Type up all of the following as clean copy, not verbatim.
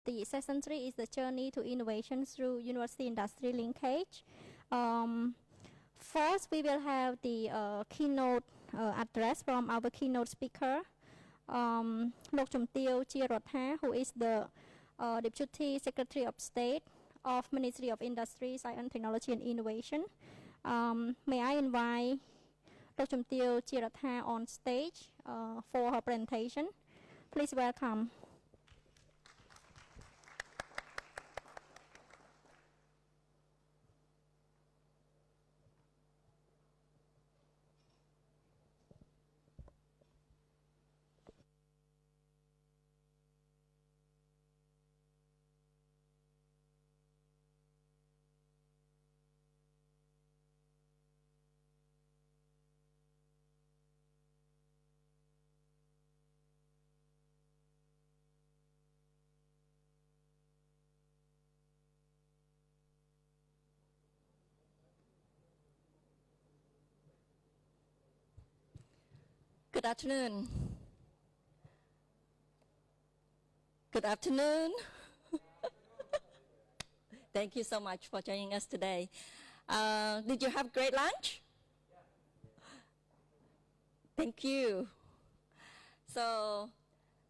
The session 3 is the journey to innovation through university-industry linkage. First, we will have the keynote address from our keynote speaker, Lok Chumtio Chiratha, who is the Deputy Secretary of State of Ministry of Industry, Science, Technology and Innovation. May I invite Lok Chumtio Chiratha on stage for her presentation. Please welcome. Good afternoon. Good afternoon. Thank you so much for joining us today. Did you have great lunch? Thank you. So,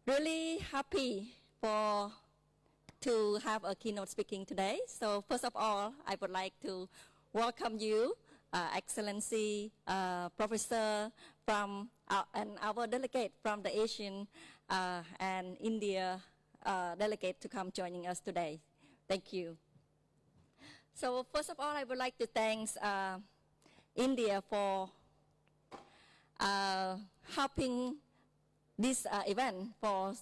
really happy to have a keynote speaking today. So, first of all, I would like to welcome you, Excellency Professor from and our delegate from the ASEAN and India delegate to come joining us today. Thank you. So first of all, I would like to thank India for helping this event for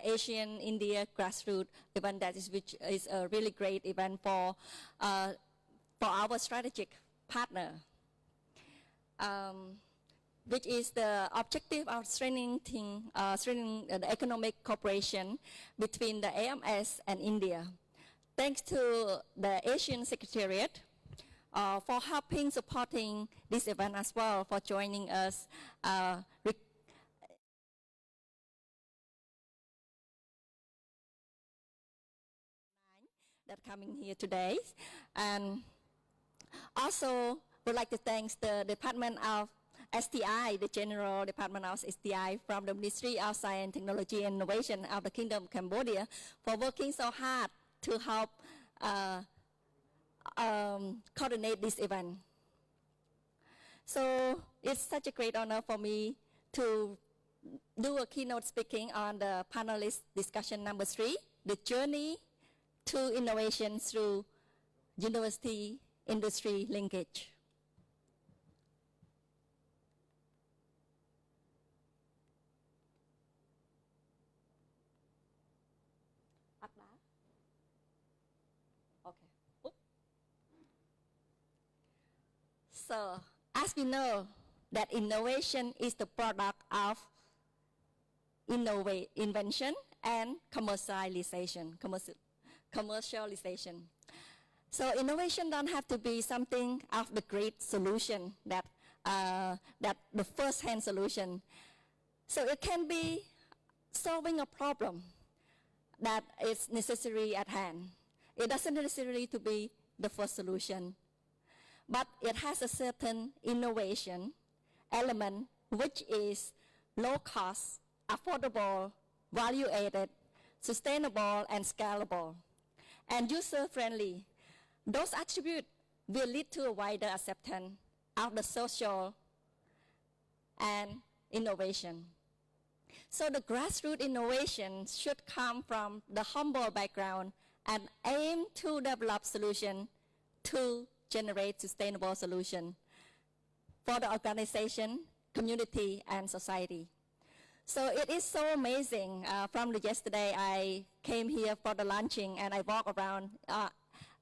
ASEAN-India Grassroots event, which is a really great event for our strategic partner. Which is the objective of strengthening the economic cooperation between the AMS and India. Thanks to the Asian Secretariat for supporting this event as well, for joining us that coming here today. And also would like to thank the Department of STI, the General Department of STI from the Ministry of Science, Technology and Innovation of the Kingdom of Cambodia for working so hard to help coordinate this event. So it's such a great honor for me to do a keynote speaking on the panelist discussion number 3, the journey to innovation through university-industry linkage. Okay. Oops. So, as we know, that innovation is the product of invention and commercialization. So, innovation don't have to be something of the great solution that the first-hand solution. So, it can be solving a problem that is necessary at hand. It doesn't necessarily to be the first solution, but it has a certain innovation element which is low cost, affordable, value added, sustainable and scalable, and user friendly. Those attributes will lead to a wider acceptance of the social and innovation. So the grassroots innovation should come from the humble background and aim to develop solutions to generate sustainable solutions for the organization, community, and society. So it is so amazing. From yesterday, I came here for the launching and I walk around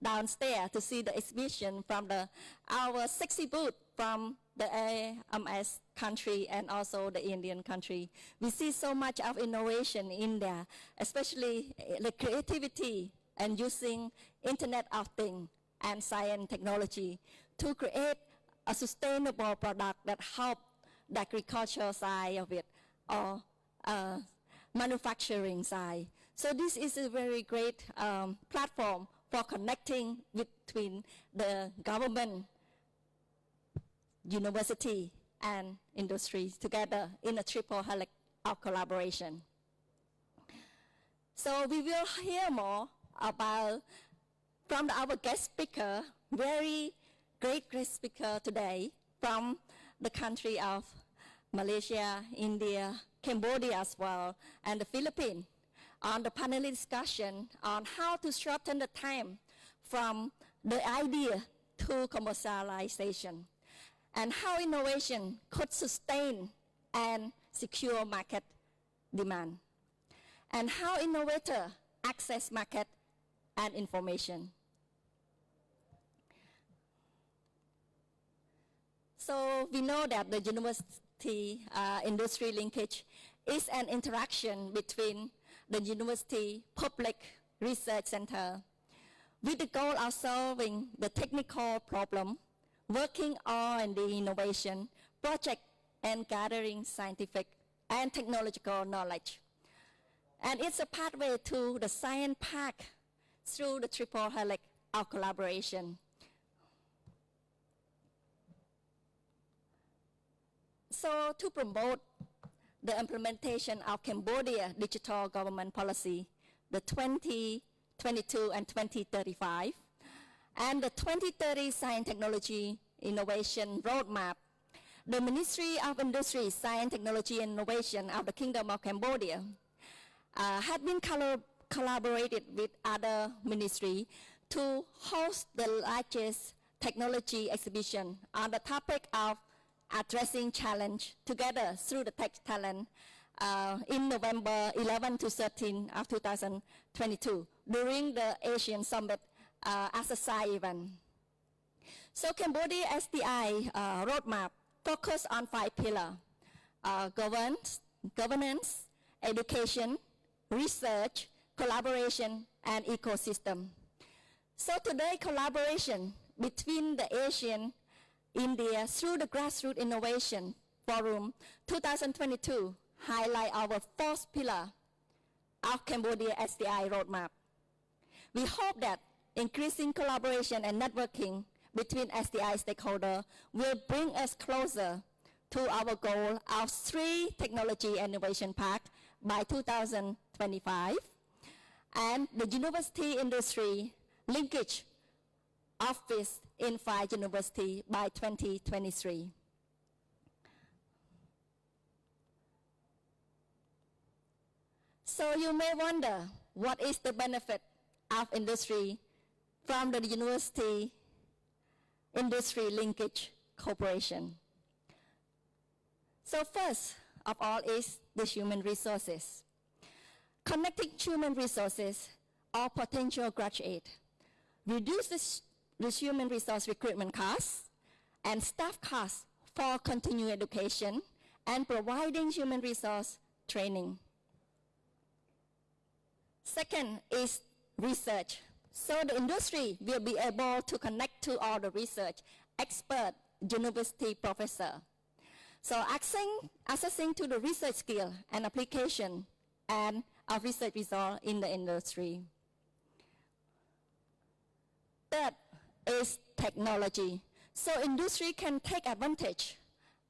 downstairs to see the exhibition from our 60 booth from the AMS country and also the Indian country. We see so much of innovation in there, especially the creativity and using Internet of Things and science technology to create a sustainable product that help the agricultural side of it or manufacturing side. So this is a very great platform for connecting between the government, university, and industry together in a triple helix of collaboration. So we will hear more about from our guest speaker, very great speaker today from the country of Malaysia, India, Cambodia as well, and the Philippines, on the panel discussion on how to shorten the time from the idea to commercialization, and how innovation could sustain and secure market demand, and how innovators access market and information. So we know that the university industry linkage is an interaction between the university public research center with the goal of solving the technical problem, working on the innovation project, and gathering scientific and technological knowledge. And it's a pathway to the science park through the triple helix of collaboration. So to promote the implementation of Cambodia digital government policy, the 2022 and 2035, and the 2030 Science Technology Innovation Roadmap, the Ministry of Industry, Science, Technology and Innovation of the Kingdom of Cambodia had been collaborated with other ministries to host the largest technology exhibition on the topic of addressing challenge together through the tech talent in November 11 to 13 of 2022 during the Asian Summit as a side event. So Cambodia SDI roadmap focused on 5 pillars: governance, education, research, collaboration, and ecosystem. So today, collaboration between the ASEAN India through the Grassroots Innovation Forum 2022 highlight our 4th pillar of Cambodia SDI roadmap. We hope that increasing collaboration and networking between SDI stakeholders will bring us closer to our goal of 3 technology and innovation parks by 2025, and the university industry linkage office in 5 universities by 2023. So you may wonder, what is the benefit of industry from the university industry linkage cooperation? So first of all is the human resources. Connecting human resources or potential graduate reduces the human resource recruitment costs and staff costs for continuing education and providing human resource training. Second is research. So the industry will be able to connect to all the research expert, university professor. So accessing to the research skill and application and of research result in the industry. Third is technology. So industry can take advantage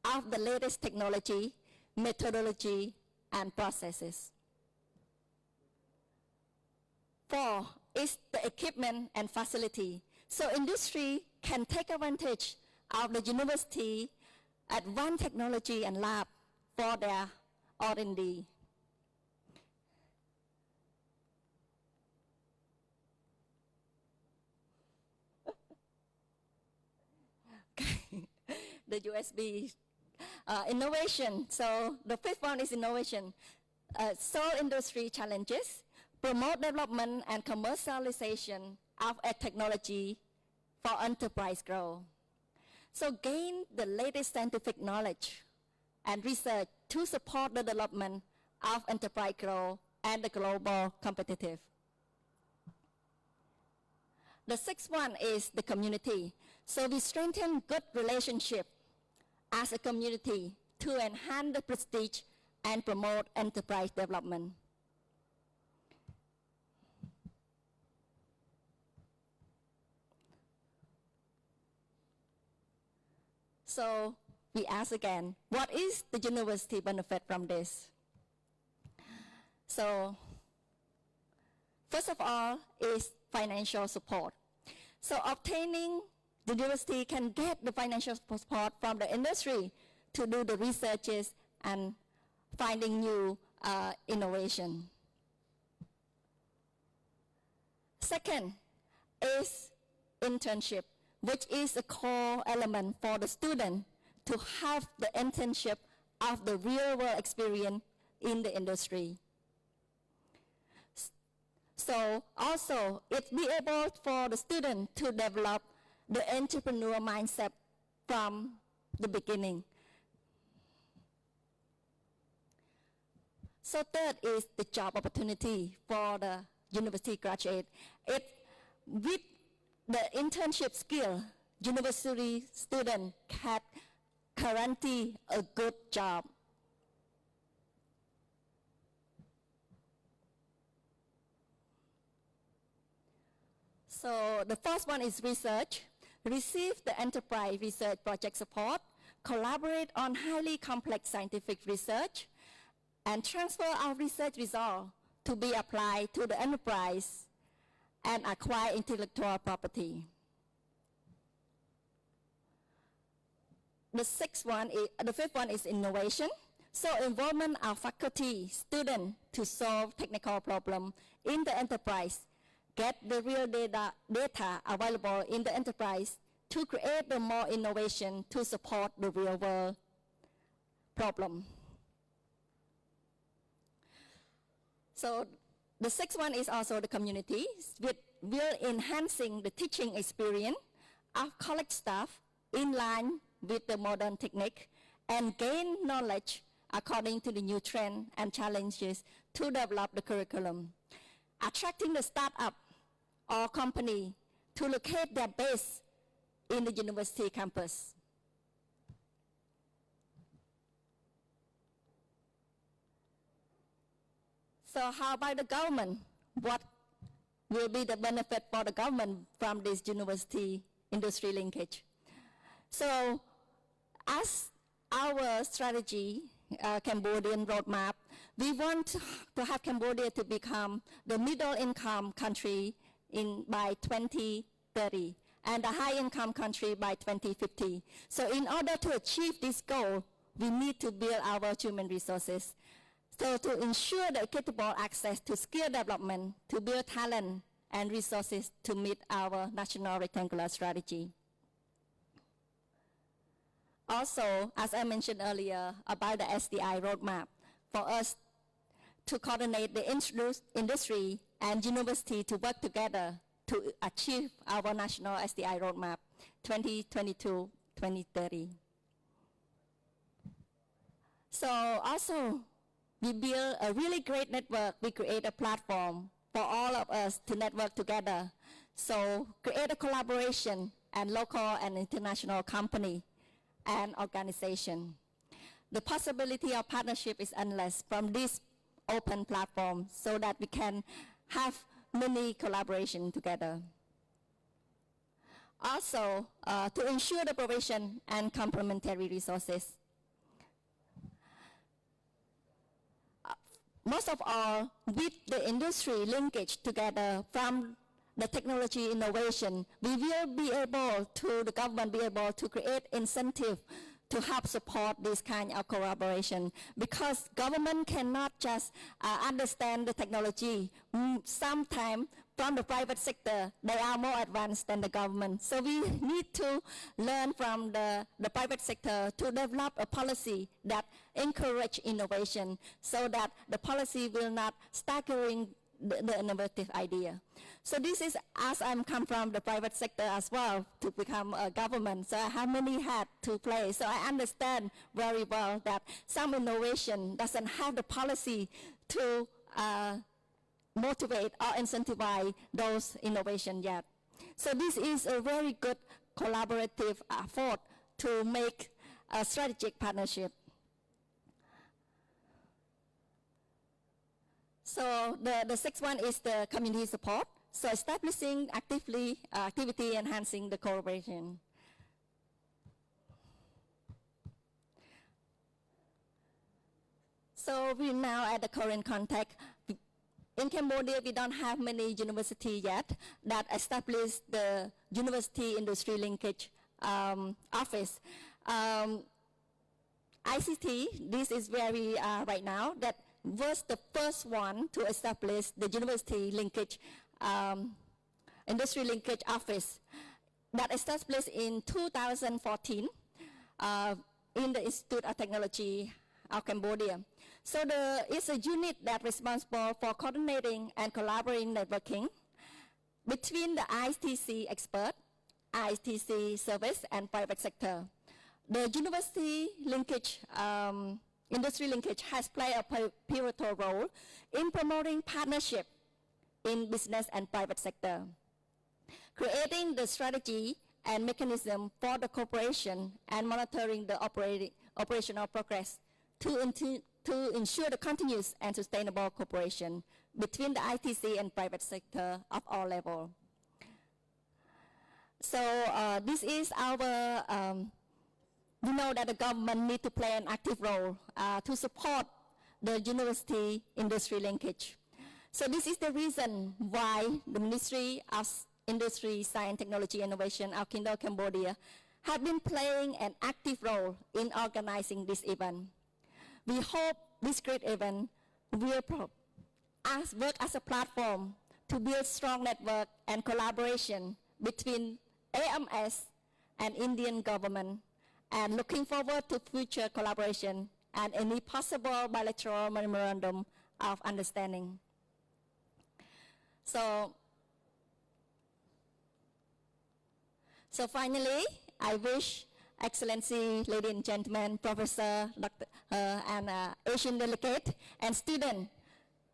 of the latest technology, methodology, and processes. 4 is the equipment and facility. So industry can take advantage of the university advanced technology and lab for their R&D. The USB innovation. So the 5th one is innovation. Solve industry challenges, promote development and commercialization of a technology for enterprise growth. So gain the latest scientific knowledge and research to support the development of enterprise growth and the global competitive. The 6th one is the community. So we strengthen good relationship as a community to enhance the prestige and promote enterprise development. So we ask again, what is the university benefit from this? So first of all is financial support. So obtaining the university can get the financial support from the industry to do the researches and finding new innovation. Second is internship, which is a core element for the student to have the internship of the real world experience in the industry. So also it be able for the student to develop the entrepreneur mindset from the beginning. So third is the job opportunity for the university graduate. With the internship skill, university student can guarantee a good job. So the first one is research. Receive the enterprise research project support, collaborate on highly complex scientific research, and transfer our research results to be applied to the enterprise and acquire intellectual property. The fifth one is innovation. So involvement of faculty, students to solve technical problems in the enterprise, get the real data available in the enterprise to create the more innovation to support the real world problem. So the sixth one is also the community, with will enhancing the teaching experience of college staff in line with the modern technique and gain knowledge according to the new trend and challenges to develop the curriculum. Attracting the startup or company to locate their base in the university campus. So how about the government? What will be the benefit for the government from this university industry linkage? So as our strategy, Cambodian roadmap, we want to have Cambodia to become the middle income country by 2030 and a high income country by 2050. So in order to achieve this goal, we need to build our human resources. So to ensure the equitable access to skill development, to build talent and resources to meet our national rectangular strategy. Also, as I mentioned earlier about the SDI roadmap, for us to coordinate the industry and university to work together to achieve our national SDI roadmap 2022-2030. So also, we build a really great network. We create a platform for all of us to network together. So create a collaboration and local and international company and organization. The possibility of partnership is endless from this open platform so that we can have many collaboration together. Also, to ensure the provision and complementary resources. Most of all, with the industry linkage together from the technology innovation, we will be able to, the government be able to create incentive to help support this kind of collaboration, because government cannot just understand the technology. Sometimes from the private sector, they are more advanced than the government. So we need to learn from the private sector to develop a policy that encourage innovation so that the policy will not staggering the innovative idea. So this is, as I'm come from the private sector as well to become a government, so I have many hats to play. So I understand very well that some innovation doesn't have the policy to motivate or incentivize those innovations yet. So this is a very good collaborative effort to make a strategic partnership. So the sixth one is the community support. So establishing activity enhancing the collaboration. So we now at the current context, in Cambodia, we don't have many universities yet that establish the university industry linkage office. ICT, this is where we are right now, that was the first one to establish the university linkage, industry linkage office that established in 2014 in the Institute of Technology of Cambodia. So it's a unit that's responsible for coordinating and collaborating networking between the ITC expert, ITC service, and private sector. The university linkage, industry linkage has played a pivotal role in promoting partnership in business and private sector, creating the strategy and mechanism for the cooperation and monitoring the operational progress to ensure the continuous and sustainable cooperation between the ITC and private sector of all levels. So this is our, we know that the government needs to play an active role to support the university industry linkage. So this is the reason why the Ministry of Industry, Science, Technology, Innovation of Kingdom of Cambodia have been playing an active role in organizing this event. We hope this great event will work as a platform to build strong network and collaboration between AMS and Indian government, and looking forward to future collaboration and any possible bilateral memorandum of understanding. So finally, I wish Excellency, ladies and gentlemen, Professor, Dr. And Asian delegate and student,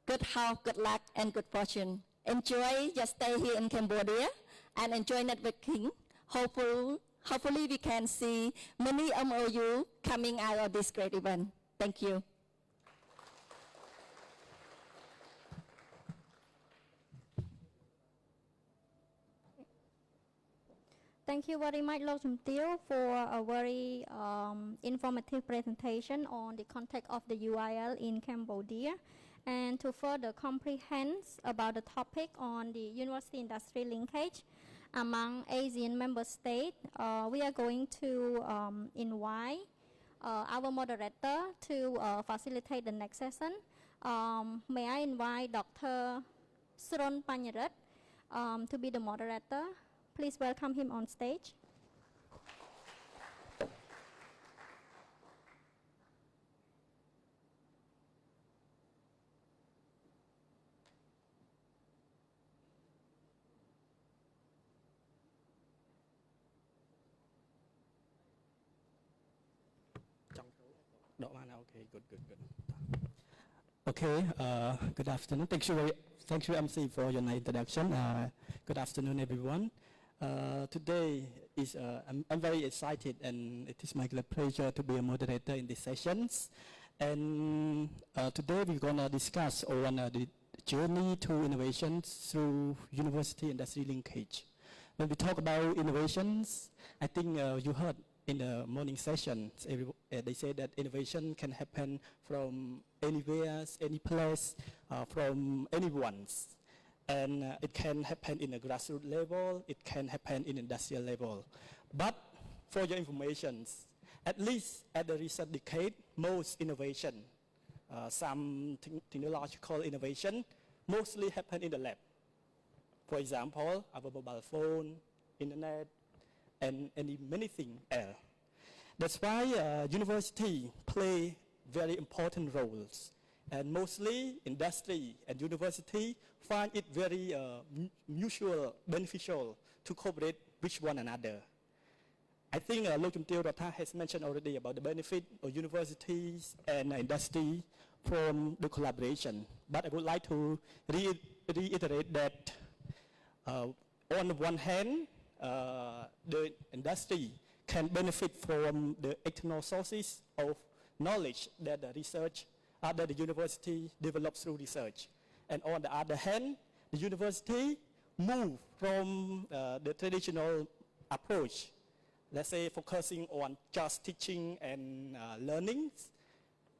good health, good luck, and good fortune. Enjoy your stay here in Cambodia and enjoy networking. Hopefully we can see many MOU coming out of this great event. Thank you. Thank you very much, Lok Chum Teo, for a very informative presentation on the context of the UIL in Cambodia. And to further comprehend about the topic on the university industry linkage among ASEAN member states, we are going to invite our moderator to facilitate the next session. May I invite Dr. Sron Panyarat to be the moderator. Please welcome him on stage. Okay, good. Okay, good afternoon. Thank you, MC, for your introduction. Good afternoon, everyone. Today is I'm very excited, and it is my great pleasure to be a moderator in these sessions. And today we're gonna discuss on the journey to innovations through university industry linkage. When we talk about innovations, I think you heard in the morning session, they say that innovation can happen from anywhere, any place, from anyone's. And it can happen in a grassroots level, it can happen in industrial level. But for your information, at least at the recent decade, most innovation, some technological innovation, mostly happen in the lab. For example, our mobile phone, internet, and many things else. That's why university play very important roles. And mostly industry and university find it very mutual beneficial to cooperate with one another. I think Lok Chum Teo has mentioned already about the benefit of universities and industry from the collaboration. But I would like to reiterate that on the one hand, the industry can benefit from the external sources of knowledge that the research that the university develops through research. And on the other hand, the university move from the traditional approach, let's say focusing on just teaching and learning,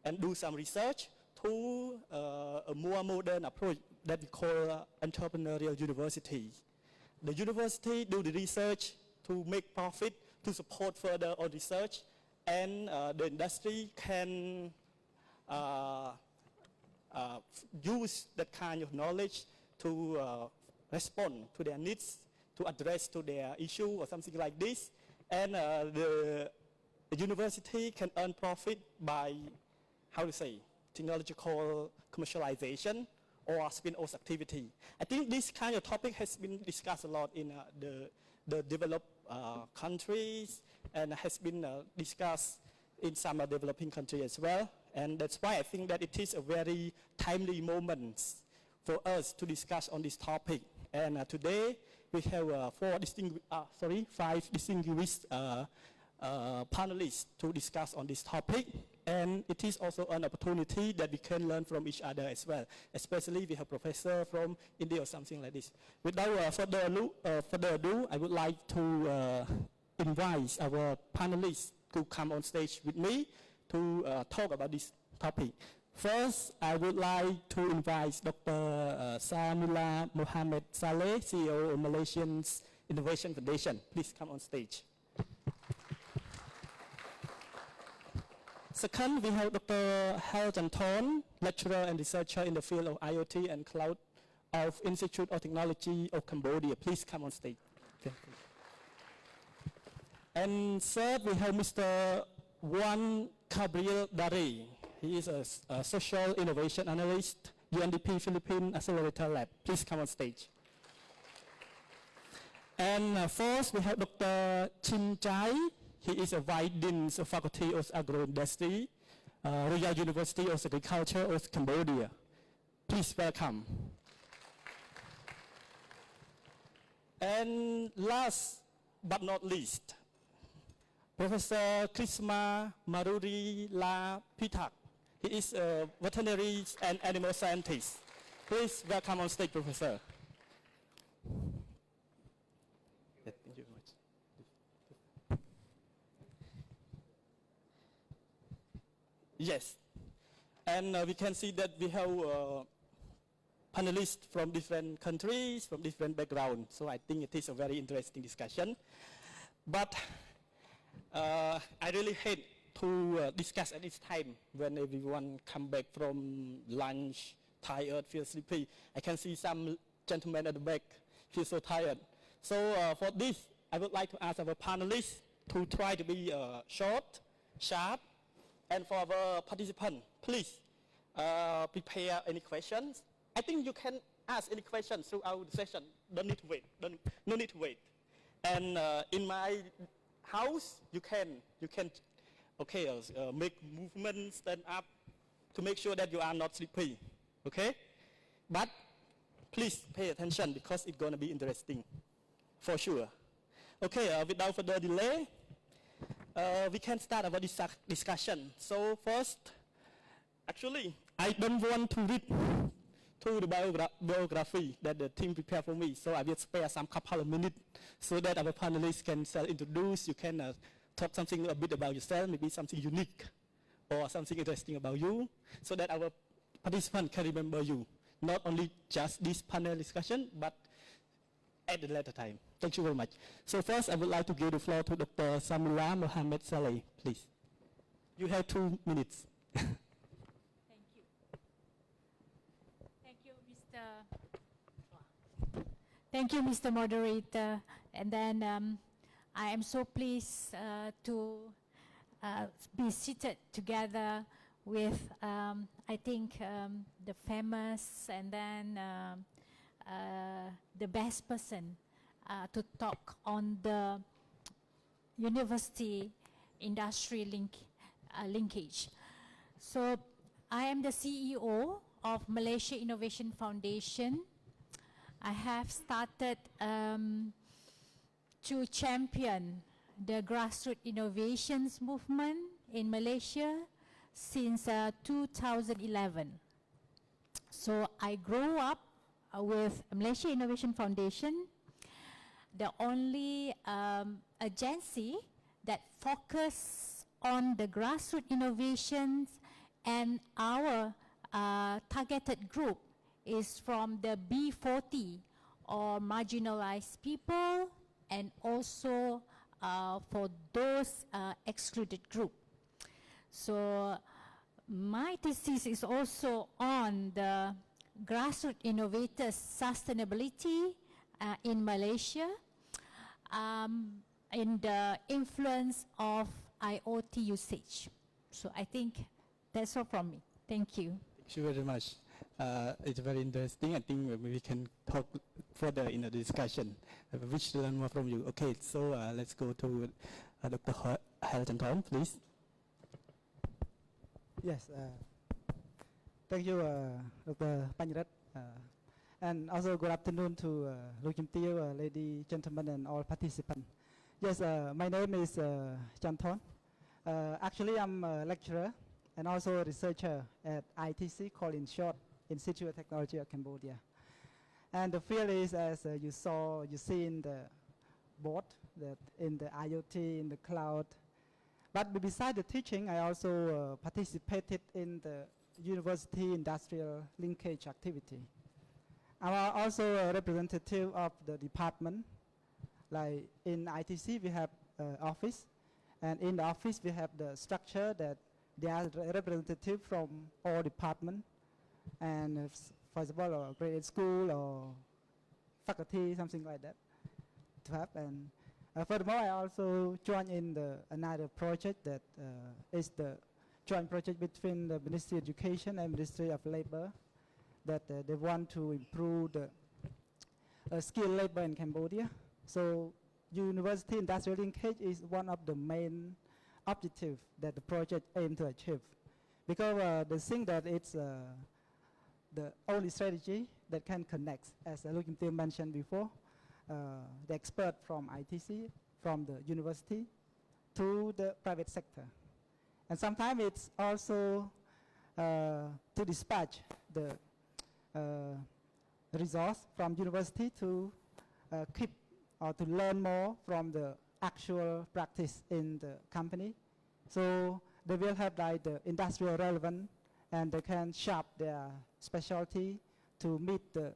and do some research, to a more modern approach that we call entrepreneurial university. The university do the research to make profit, to support further on research, and the industry can use that kind of knowledge to respond to their needs, to address to their issue or something like this. And the university can earn profit by, how to say, technological commercialization or spin-off activity. I think this kind of topic has been discussed a lot in the developed countries and has been discussed in some developing countries as well. And that's why I think that it is a very timely moment for us to discuss on this topic. And today we have 5 distinguished panelists to discuss on this topic. And it is also an opportunity that we can learn from each other as well. Especially we have a professor from India or something like this. Without further ado, I would like to invite our panelists to come on stage with me to talk about this topic. First, I would like to invite Dr. Samila Mohammed Saleh, CEO of Malaysian's Innovation Foundation. Please come on stage. Second, we have Dr. Hal Janton, lecturer and researcher in the field of IoT and cloud of Institute of Technology of Cambodia. Please come on stage. Okay. And third, we have Mr. Juan Gabriel Dari. He is a social innovation analyst, UNDP Philippine Accelerator Lab. Please come on stage. And fourth, we have Dr. Chin Chai. He is a Vice Dean of Faculty of Agro-Industry, Royal University of Agriculture of Cambodia. Please welcome. And last but not least, Professor Krisma Maruri La Pitak. He is a veterinary and animal scientist. Please welcome on stage, Professor. Thank you very much. Yes, and we can see that we have panelists from different countries, from different backgrounds. So I think it is a very interesting discussion. But I really hate to discuss at this time when everyone come back from lunch, tired, feel sleepy. I can see some gentlemen at the back feel so tired. So for this, I would like to ask our panelists to try to be short, sharp, and for our participants, please prepare any questions. I think you can ask any questions throughout the session. Don't need to wait. No need to wait. And in my house, you can make movements, stand up to make sure that you are not sleepy. Okay? But please pay attention because it's going to be interesting for sure. Okay, without further delay, we can start our discussion. So first, actually, I don't want to read through the biography that the team prepared for me, so I will spare some couple of minutes so that our panelists can self-introduce. You can talk something a bit about yourself, maybe something unique or something interesting about you, so that our participants can remember you. Not only just this panel discussion, but at the later time. Thank you very much. So first, I would like to give the floor to Dr. Samila Mohammed Saleh, please. You have 2 minutes. Thank you. Thank you, Mr. Moderator. And then I am so pleased to be seated together with, I think, the famous and then the best person to talk on the university industry linkage. So I am the CEO of Malaysia Innovation Foundation. I have started to champion the grassroots innovations movement in Malaysia since 2011. So I grew up with Malaysia Innovation Foundation, the only agency that focus on the grassroots innovations and our targeted group is from the B40 or marginalized people, and also for those excluded group. So my thesis is also on the grassroots innovators sustainability in Malaysia, in the influence of IoT usage. So I think that's all from me. Thank you. Thank you very much. It's very interesting. I think we can talk further in the discussion. I wish to learn more from you. Okay, so let's go to Dr. Halton, please. Yes, thank you, Dr. Panyarat. And also good afternoon to Lu Kim Teo, ladies, gentlemen, and all participants. Yes, my name is Chan Thon. Actually, I'm a lecturer and also a researcher at ITC, called in short, Institute of Technology of Cambodia. And the field is, as you see in the board, that in the IoT, in the cloud. But besides the teaching, I also participated in the university industrial linkage activity. I'm also a representative of the department. Like in ITC, we have office, and in the office we have the structure that they are representative from all departments, and for example, or grade school or faculty, something like that, to have. And furthermore, I also joined in another project that is the joint project between the Ministry of Education and Ministry of Labor, that they want to improve the skilled labor in Cambodia. So university industrial linkage is one of the main objectives that the project aims to achieve. Because the thing that it's the only strategy that can connect, as Lu Kim Teo mentioned before, the expert from ITC, from the university, to the private sector. And sometimes it's also to dispatch the resource from university to keep or to learn more from the actual practice in the company. So they will have like the industrial relevant, and they can sharp their specialty to meet the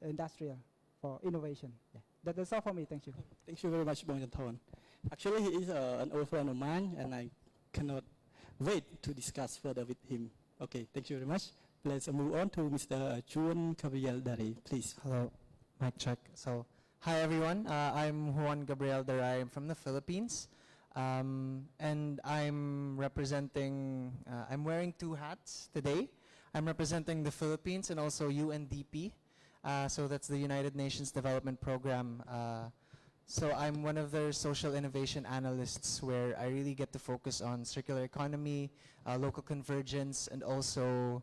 industrial for innovation. Yeah. That's all for me. Thank you. Thank you very much, Bong Janthon. Actually, he is an old friend of mine, and I cannot wait to discuss further with him. Okay, thank you very much. Let's move on to Mr. Juan Gabriel Dari, please. Hello, mic check. So, hi everyone. I'm Juan Gabriel Dari. I'm from the Philippines, and I'm representing. I'm wearing two hats today. I'm representing the Philippines and also UNDP. So that's the United Nations Development Program. So I'm one of their social innovation analysts, where I really get to focus on circular economy, local convergence, and also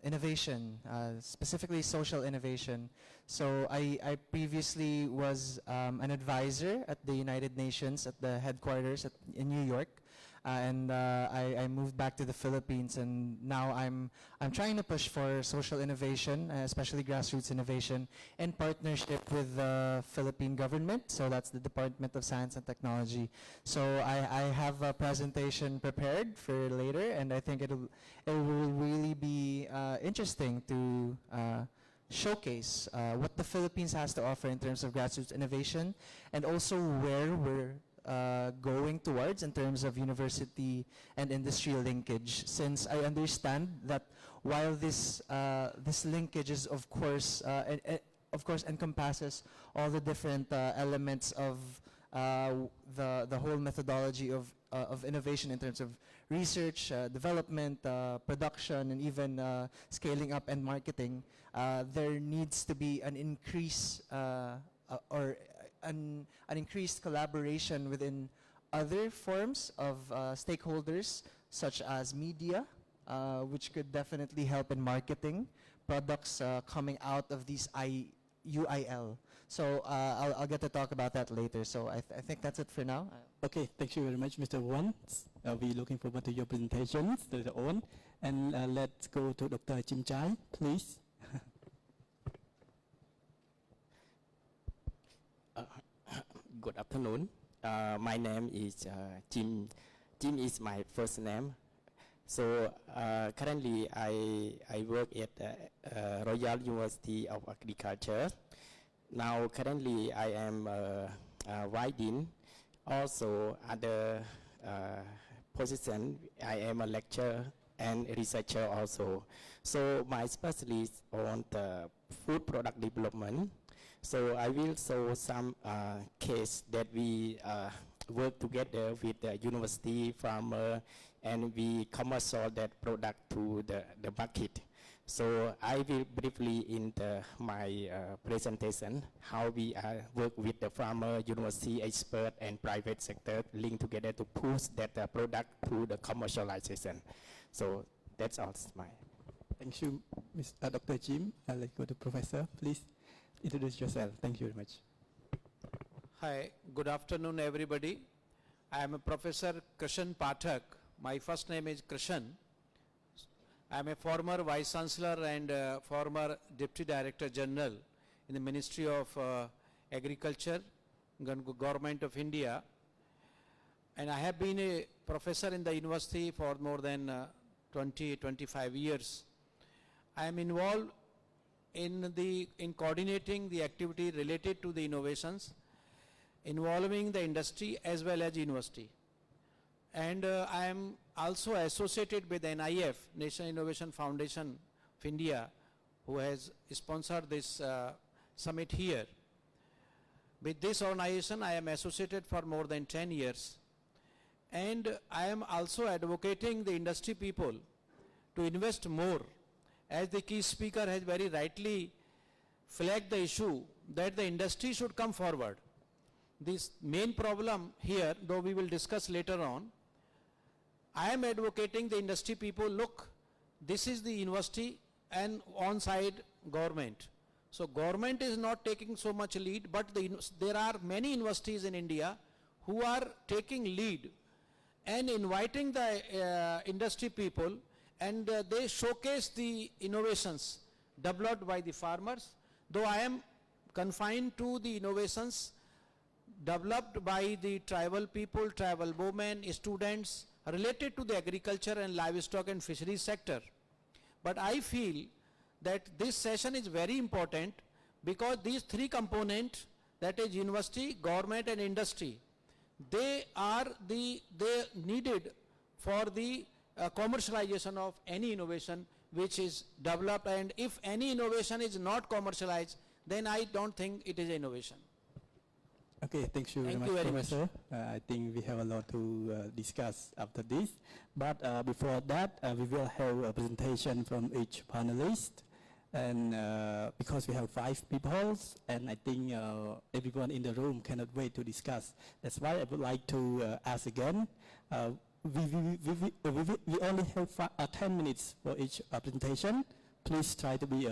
innovation, specifically social innovation. So I previously was an advisor at the United Nations at the headquarters in New York, and I moved back to the Philippines, and now I'm trying to push for social innovation, especially grassroots innovation, in partnership with the Philippine government. So that's the Department of Science and Technology. So I have a presentation prepared for later, and I think it will really be interesting to showcase what the Philippines has to offer in terms of grassroots innovation, and also where we're going towards in terms of university and industry linkage, since I understand that while this linkage is of course encompasses all the different elements of the whole methodology of innovation in terms of research, development, production, and even scaling up and marketing, there needs to be an increase or an increased collaboration within other forms of stakeholders, such as media, which could definitely help in marketing products coming out of these UIL. So I'll get to talk about that later. So I think that's it for now. Okay, thank you very much, Mr. Wan. We're looking forward to your presentations later on. And let's go to Dr. Chim Chai, please. Good afternoon. My name is Jim. Jim is my first name. So currently I work at Royal University of Agriculture. Now currently I am writing. Also other position, I am a lecturer and researcher also. So my specialist on the food product development. So I will show some case that we work together with the university farmer and we commercial that product to the market. So I will briefly in my presentation how we work with the farmer, university expert and private sector linked together to push that product to the commercialization. So that's all my. Thank you, Dr. Jim. Let's go to Professor. Please introduce yourself. Thank you very much. Hi, good afternoon everybody. I am a Professor Krishan Pathak. My first name is Krishan. I am a former Vice Chancellor and former Deputy Director General in the Ministry of Agriculture, Government of India. And I have been a professor in the university for more than 25 years. I am involved in coordinating the activity related to the innovations involving the industry as well as university. And I am also associated with NIF, National Innovation Foundation of India, who has sponsored this summit here. With this organization, I am associated for more than 10 years. And I am also advocating the industry people to invest more. As the key speaker has very rightly flagged the issue that the industry should come forward. This main problem here, though we will discuss later on, I am advocating the industry people, look, this is the university and on-side government. So government is not taking so much lead, but there are many universities in India who are taking lead and inviting the industry people, and they showcase the innovations developed by the farmers, though I am confined to the innovations developed by the tribal people, tribal women, students, related to the agriculture and livestock and fisheries sector. But I feel that this session is very important because these three components, that is university, government and industry, they are needed for the commercialization of any innovation which is developed, and if any innovation is not commercialized, then I don't think it is innovation. Okay, thank you very much, Professor. I think we have a lot to discuss after this. But before that, we will have a presentation from each panelist. And because we have 5 people, and I think everyone in the room cannot wait to discuss. That's why I would like to ask again. We only have 10 minutes for each presentation. Please try to be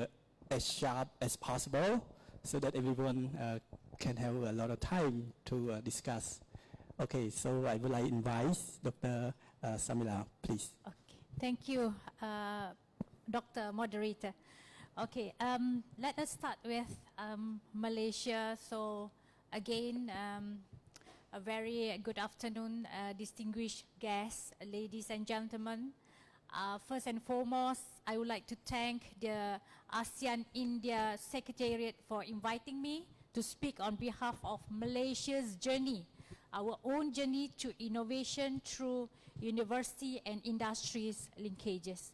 as sharp as possible so that everyone can have a lot of time to discuss. Okay, so I would like to invite Dr. Samila, please. Okay, thank you, Dr. Moderator. Okay, let us start with Malaysia. So again, a very good afternoon, distinguished guests, ladies and gentlemen. First and foremost, I would like to thank the ASEAN-India Secretariat for inviting me to speak on behalf of Malaysia's journey, our own journey to innovation through university and industries linkages.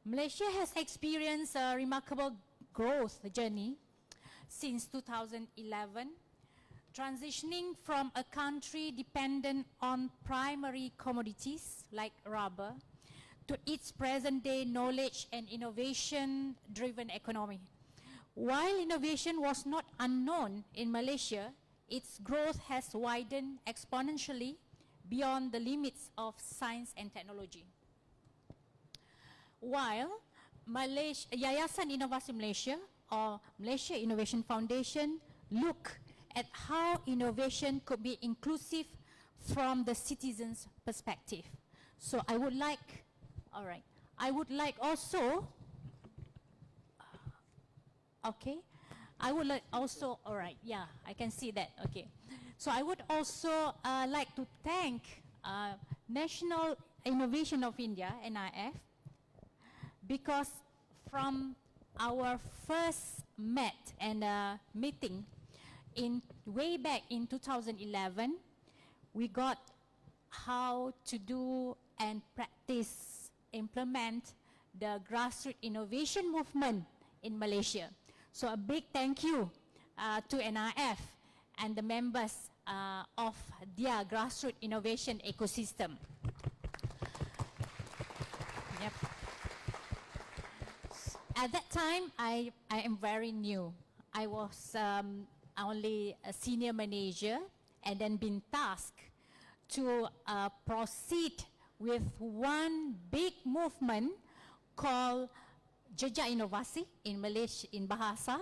Malaysia has experienced a remarkable growth journey since 2011, transitioning from a country dependent on primary commodities like rubber to its present-day knowledge and innovation-driven economy. While innovation was not unknown in Malaysia, its growth has widened exponentially beyond the limits of science and technology. While Yayasan Inovasi Malaysia or Malaysia Innovation Foundation look at how innovation could be inclusive from the citizen's perspective. So I would like also, okay, I would like also, all right, yeah, I can see that, okay. So I would also like to thank National Innovation of India, NIF, because from our first meeting way back in 2011, we got how to do and practice, implement the grassroots innovation movement in Malaysia. So a big thank you to NIF and the members of their grassroots innovation ecosystem. Yep. At that time, I am very new. I was only a senior manager and then been tasked to proceed with one big movement called Jejak Inovasi in Malaysia, in Bahasa,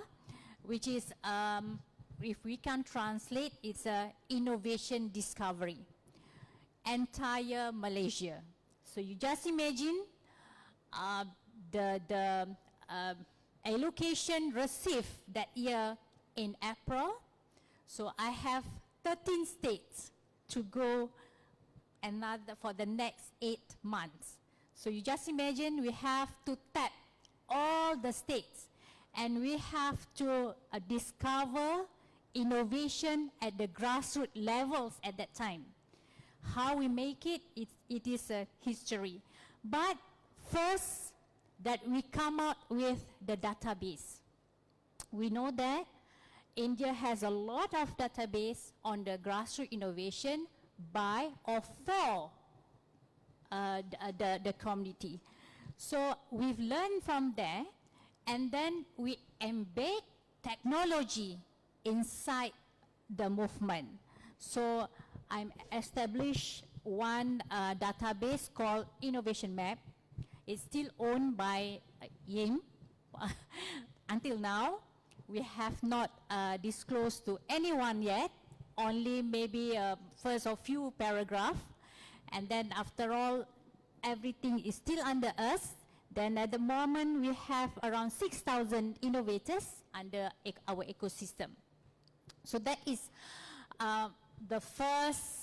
which is, if we can translate, it's a innovation discovery. Entire Malaysia. So you just imagine the allocation received that year in April. So I have 13 states to go another for the next 8 months. So you just imagine we have to tap all the states and we have to discover innovation at the grassroots levels at that time. How we make it, it is a history. But first, that we come out with the database. We know that India has a lot of database on the grassroots innovation by or for the community. So we've learned from there, and then we embed technology inside the movement. So I'm established one database called Innovation Map. It's still owned by Yim. Until now, we have not disclosed to anyone yet, only maybe first a few paragraphs. And then after all, everything is still under us. Then at the moment, we have around 6,000 innovators under our ecosystem. So that is the first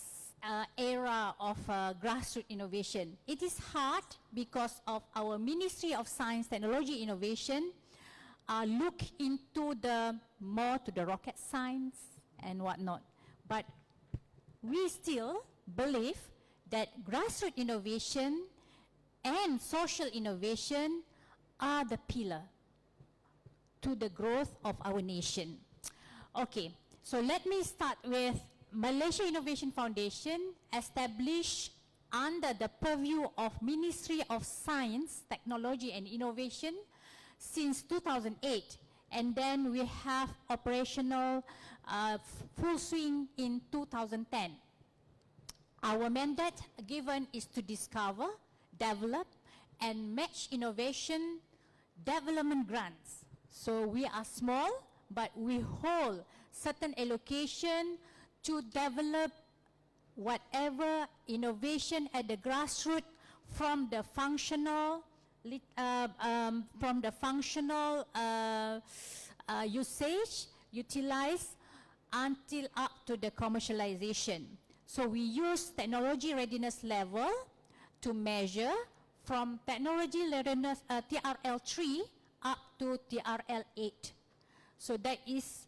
era of grassroots innovation. It is hard because of our Ministry of Science, Technology, Innovation look into more to the rocket science and whatnot. But we still believe that grassroots innovation and social innovation are the pillar to the growth of our nation. Okay, so let me start with Malaysia Innovation Foundation, established under the purview of Ministry of Science, Technology and Innovation since 2008. And then we have operational full swing in 2010. Our mandate given is to discover, develop, and match innovation development grants. So we are small, but we hold certain allocation to develop whatever innovation at the grassroots from the functional usage, utilize, until up to the commercialization. So we use technology readiness level to measure from technology readiness TRL 3 up to TRL 8. So that is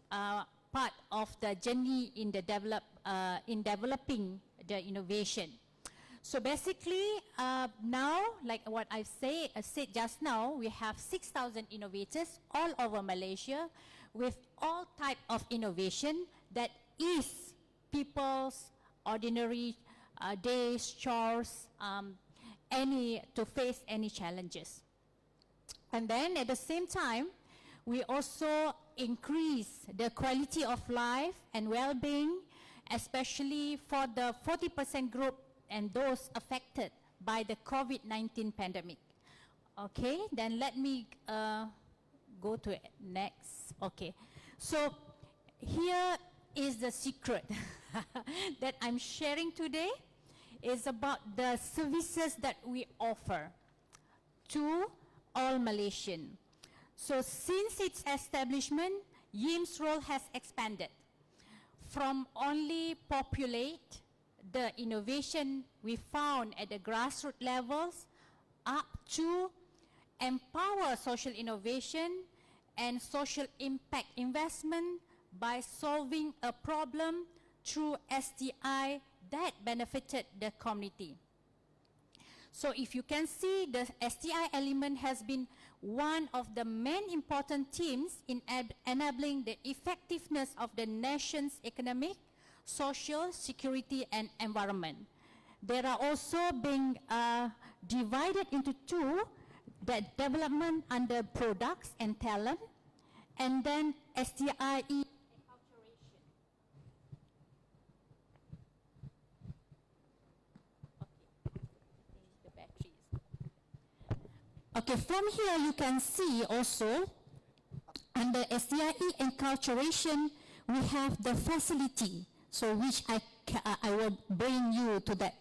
part of the journey in the developing the innovation. So basically, now, like what I said just now, we have 6,000 innovators all over Malaysia with all type of innovation that is people's ordinary days, chores, to face any challenges. And then at the same time, we also increase the quality of life and well-being, especially for the 40% group and those affected by the COVID-19 pandemic. Okay, then let me go to next. Okay, so here is the secret that I'm sharing today is about the services that we offer to all Malaysian. So since its establishment, YIM's role has expanded from only populate the innovation we found at the grassroots levels up to empower social innovation and social impact investment by solving a problem through STI that benefited the community. So if you can see, the STI element has been one of the main important themes in enabling the effectiveness of the nation's economic, social, security, and environment. There are also being divided into two, the development under products and talent, and then STIE acculturation. The batteries. Okay, from here you can see also under STIE acculturation we have the facility, so which I will bring you to that.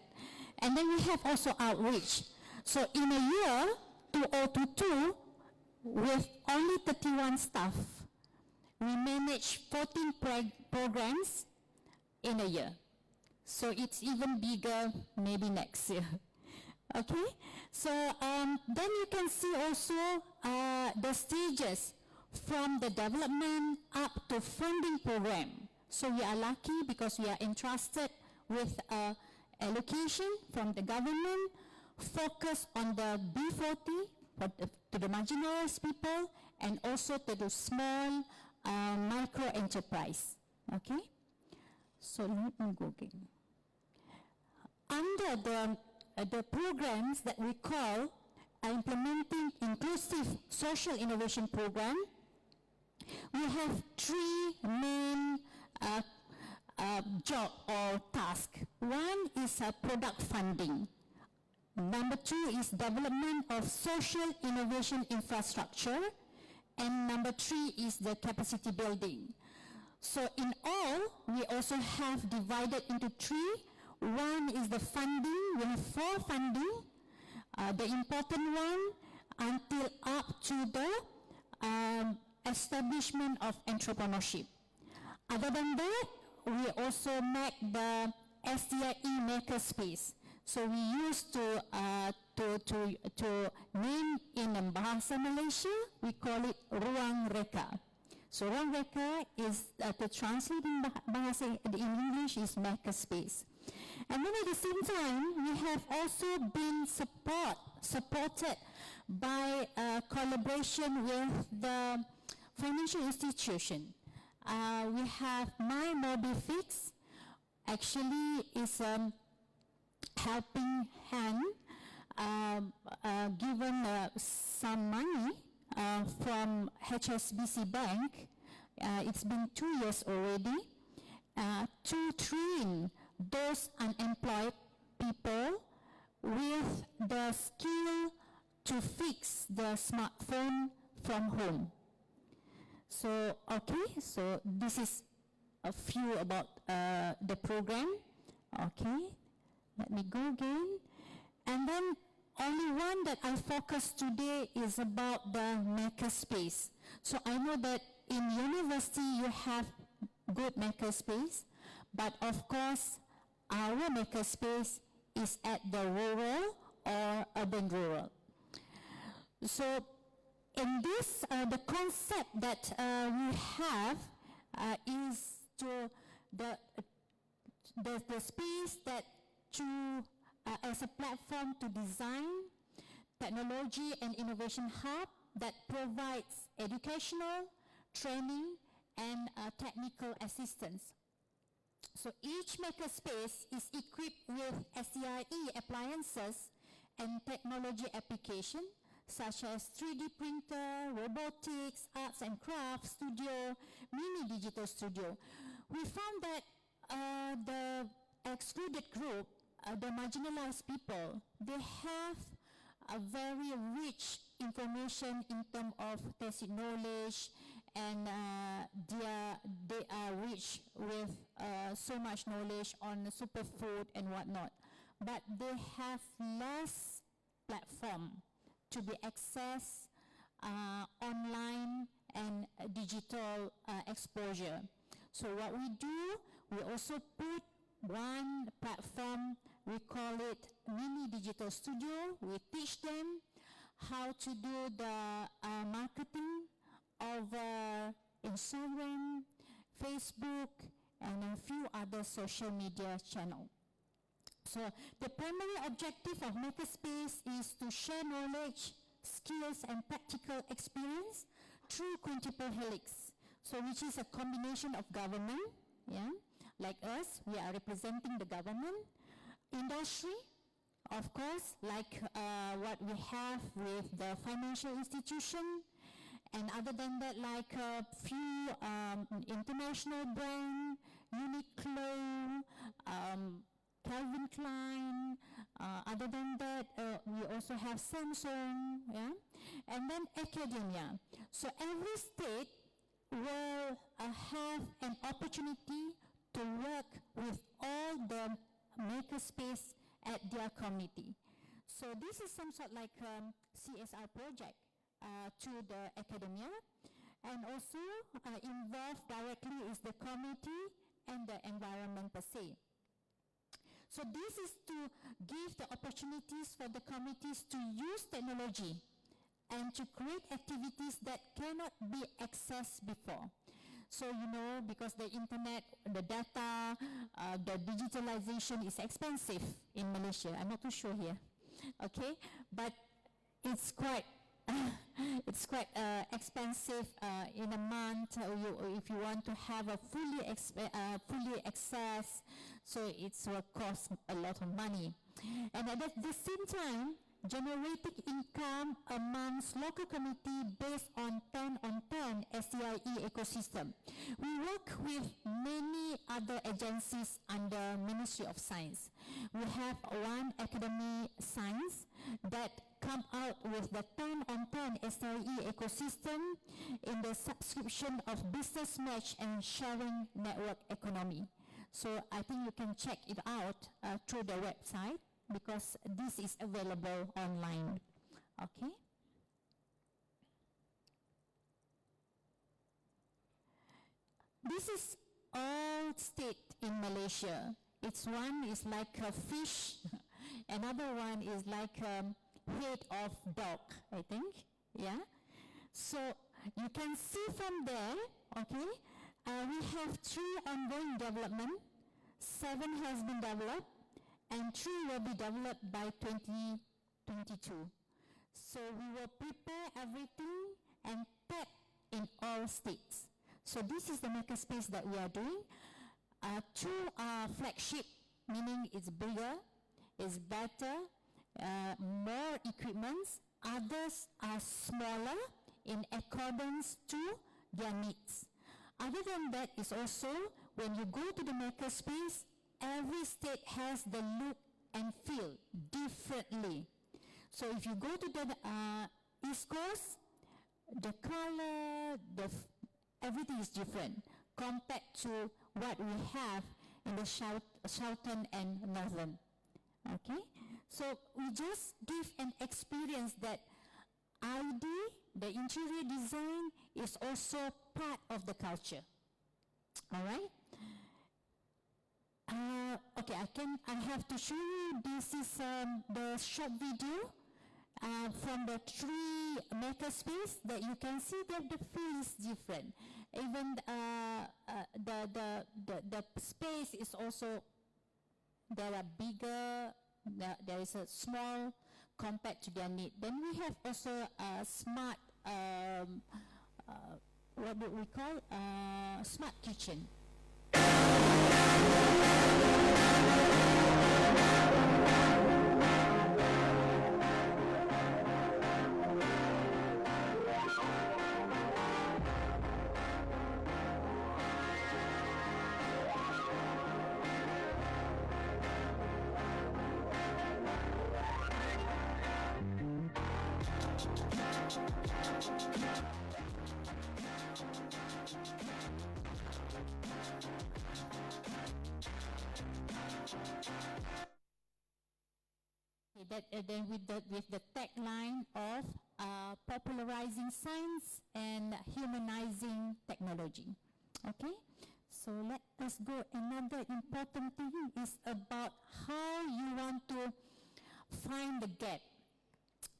And then we have also outreach. So in a year 2022, with only 31 staff, we manage 14 programs in a year. So it's even bigger maybe next year. Okay, so then you can see also the stages from the development up to funding program. So we are lucky because we are entrusted with allocation from the government, focus on the B40, to the marginalized people, and also to the small micro enterprise. Okay, so let me go again. Under the programs that we call implementing inclusive social innovation program, we have three main job or task. One is product funding. Number two is development of social innovation infrastructure. And number three is the capacity building. So in all, we also have divided into three. One is the funding. We have 4 funding. The important one until up to the establishment of entrepreneurship. Other than that, we also make the STIE makerspace. So we used to name in Bahasa Malaysia, we call it Ruang Reka. So Ruang Reka is to translate in Bahasa in English is makerspace. And then at the same time, we have also been supported by collaboration with the financial institution. We have My MobiFix, actually is helping hand, given some money from HSBC Bank. It's been 2 years already, to train those unemployed people with the skill to fix the smartphone from home. So, okay, so this is a few about the program. Okay, let me go again. And then only one that I focus today is about the makerspace. So I know that in university you have good makerspace, but of course our makerspace is at the rural or urban rural. So in this, the concept that we have is to the space that to as a platform to design technology and innovation hub that provides educational, training, and technical assistance. So each makerspace is equipped with STIE appliances and technology application such as 3D printer, robotics, arts and crafts studio, mini digital studio. We found that the excluded group, the marginalized people, they have a very rich information in terms of basic knowledge, and they are rich with so much knowledge on superfood and whatnot. But they have less platform to be accessed online and digital exposure. So what we do, we also put one platform, we call it Mini Digital Studio. We teach them how to do the marketing over Instagram, Facebook, and a few other social media channels. So the primary objective of Makerspace is to share knowledge, skills, and practical experience through quintuple helix. So which is a combination of government, yeah, like us, we are representing the government, industry, of course, like what we have with the financial institution, and other than that, like a few international brand, Uniqlo, Calvin Klein, other than that, we also have Samsung, yeah, and then academia. So every state will have an opportunity to work with all the makerspace at their community. So this is some sort like CSR project to the academia, and also involved directly is the community and the environment per se. So this is to give the opportunities for the communities to use technology and to create activities that cannot be accessed before. So, you know, because the internet, the data, the digitalization is expensive in Malaysia. I'm not too sure here, okay? But it's quite it's quite expensive in a month. If you want to have a fully access, so it will cost a lot of money. And at the same time, generating income amongst local community based on 10 on 10 SCIE ecosystem. We work with many other agencies under Ministry of Science. We have one Academy Science that come out with the 10 on 10 SCIE ecosystem in the subscription of business match and sharing network economy. So I think you can check it out through the website, because this is available online, okay? This is all state in Malaysia. It's one is like a fish, another one is like a head of dog, I think, yeah? So you can see from there, okay, we have 3 ongoing development, 7 has been developed, and 3 will be developed by 2022. So we will prepare everything and tap in all states. So this is the makerspace that we are doing. 2 are flagship, meaning it's bigger, it's better, more equipments. Others are smaller in accordance to their needs. Other than that is also, when you go to the makerspace, every state has the look and feel differently. So if you go to the East Coast, the color, everything is different compared to what we have in the Southern and Northern. Okay? So we just give an experience that ID, the interior design, is also part of the culture. All right? Okay, I have to show you, this is the short video from the 3 makerspace that you can see that the feel is different. Even the space is also, there are bigger, there is a small compared to their need. Then we have also a smart, what do we call, smart kitchen. Then with the tagline of popularizing science and humanizing technology. Okay, So let us go. Another important thing is about how you want to find the gap,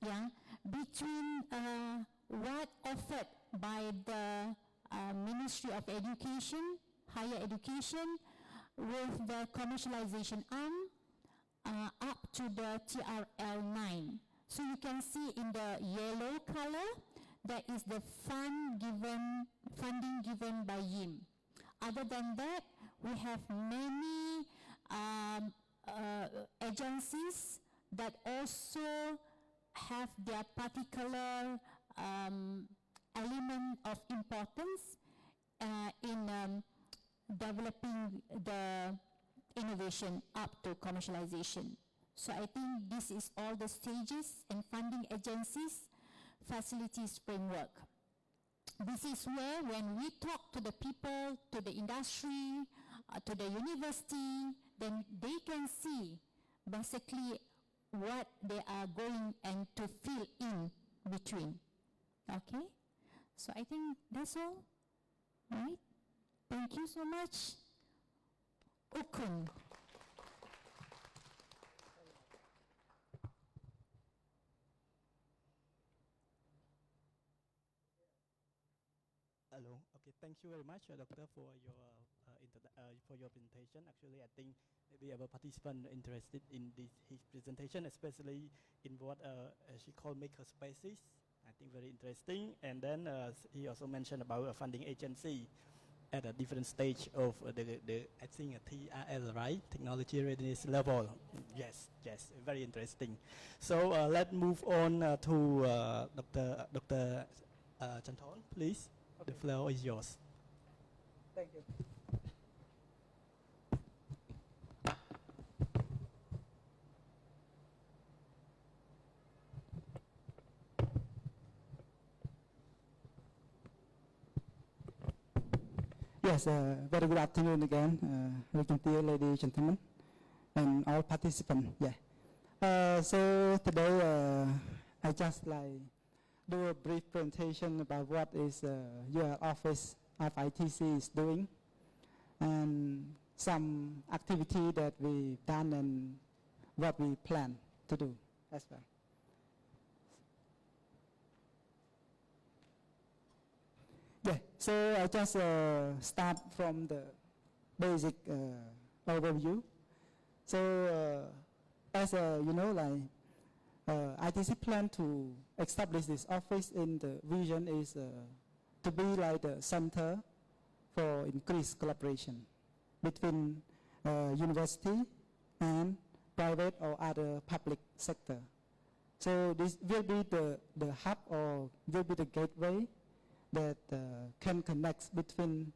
yeah, between what offered by the Ministry of Education, Higher Education, with the commercialization arm up to the TRL 9. So you can see in the yellow color, that is the funding given by YIM. Other than that, we have many agencies that also have their particular element of importance in developing the innovation up to commercialization. So I think this is all the stages and funding agencies, facilities framework. This is where when we talk to the people, to the industry, to the university, then they can see basically what they are going and to fill in between. Okay? So I think that's all, right? Thank you so much. Ukun. Hello. Okay. Thank you very much, Doctor, for your presentation. Actually, I think maybe our participant interested in his presentation, especially in what she called maker spaces. I think very interesting. And then he also mentioned about a funding agency at a different stage of the I think a TRL, right? Technology readiness level. Yes, very interesting. So let's move on to Dr. Chanthon, please. Okay. The floor is yours. Thank you. Yes, very good afternoon again, dear ladies and gentlemen, and all participants. Yeah. So today I just like do a brief presentation about what is your office of ITC is doing, and some activity that we've done and what we plan to do as well. Yeah, so I just start from the basic overview. So as you know, like ITC plan to establish this office in the vision is to be like the center for increased collaboration between university and private or other public sector. So this will be the hub or will be the gateway that can connect between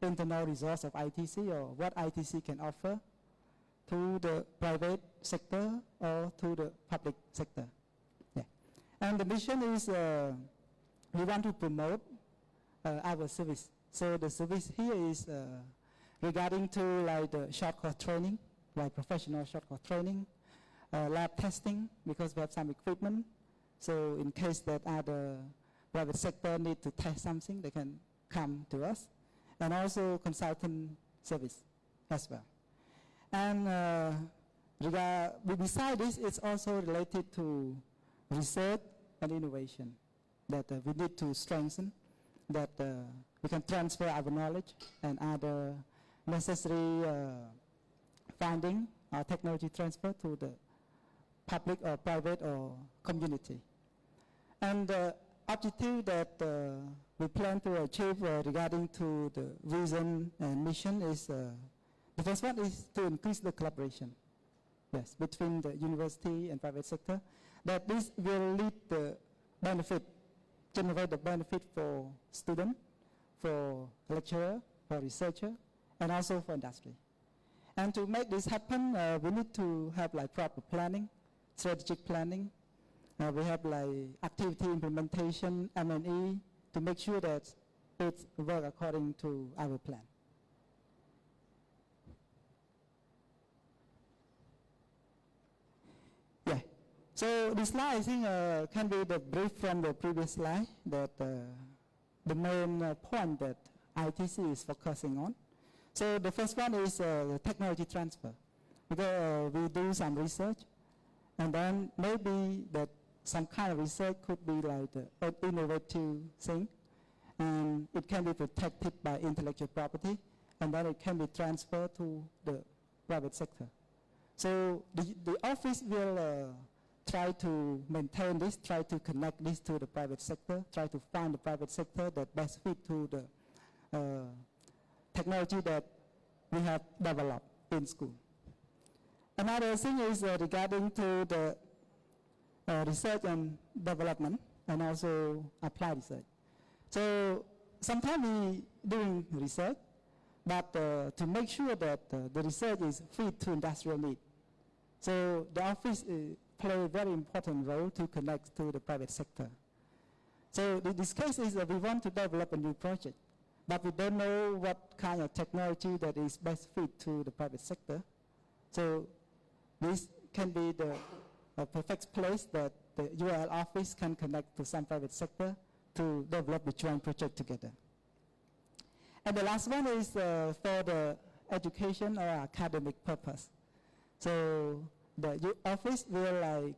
internal resource of ITC or what ITC can offer to the private sector or to the public sector. Yeah. And the mission is we want to promote our service. So the service here is regarding to like the short course training, like professional short course training, lab testing, because we have some equipment. So in case that other private sector need to test something, they can come to us. And also consultant service as well. And beside this, it's also related to research and innovation that we need to strengthen, that we can transfer our knowledge and other necessary funding or technology transfer to the public or private or community. And the objective that we plan to achieve regarding to the vision and mission is the first one is to increase the collaboration, yes, between the university and private sector. That this will lead the benefit, generate the benefit for student, for lecturer, for researcher, and also for industry. And to make this happen, we need to have like proper planning, strategic planning. We have like activity implementation, M&E, to make sure that it works according to our plan. Yeah. So this slide, I think, can be the brief from the previous slide, that the main point that ITC is focusing on. So the first one is the technology transfer. Because we do some research, and then maybe that some kind of research could be like an innovative thing, and it can be protected by intellectual property, and then it can be transferred to the private sector. So the office will try to maintain this, try to connect this to the private sector, try to find the private sector that best fit to the technology that we have developed in school. Another thing is regarding to the research and development and also applied research. So sometimes we doing research, but to make sure that the research is fit to industrial need. So the office play a very important role to connect to the private sector. So this case is we want to develop a new project, but we don't know what kind of technology that is best fit to the private sector. So this can be the perfect place that the UL office can connect to some private sector to develop the joint project together. And the last one is for the education or academic purpose. So the office will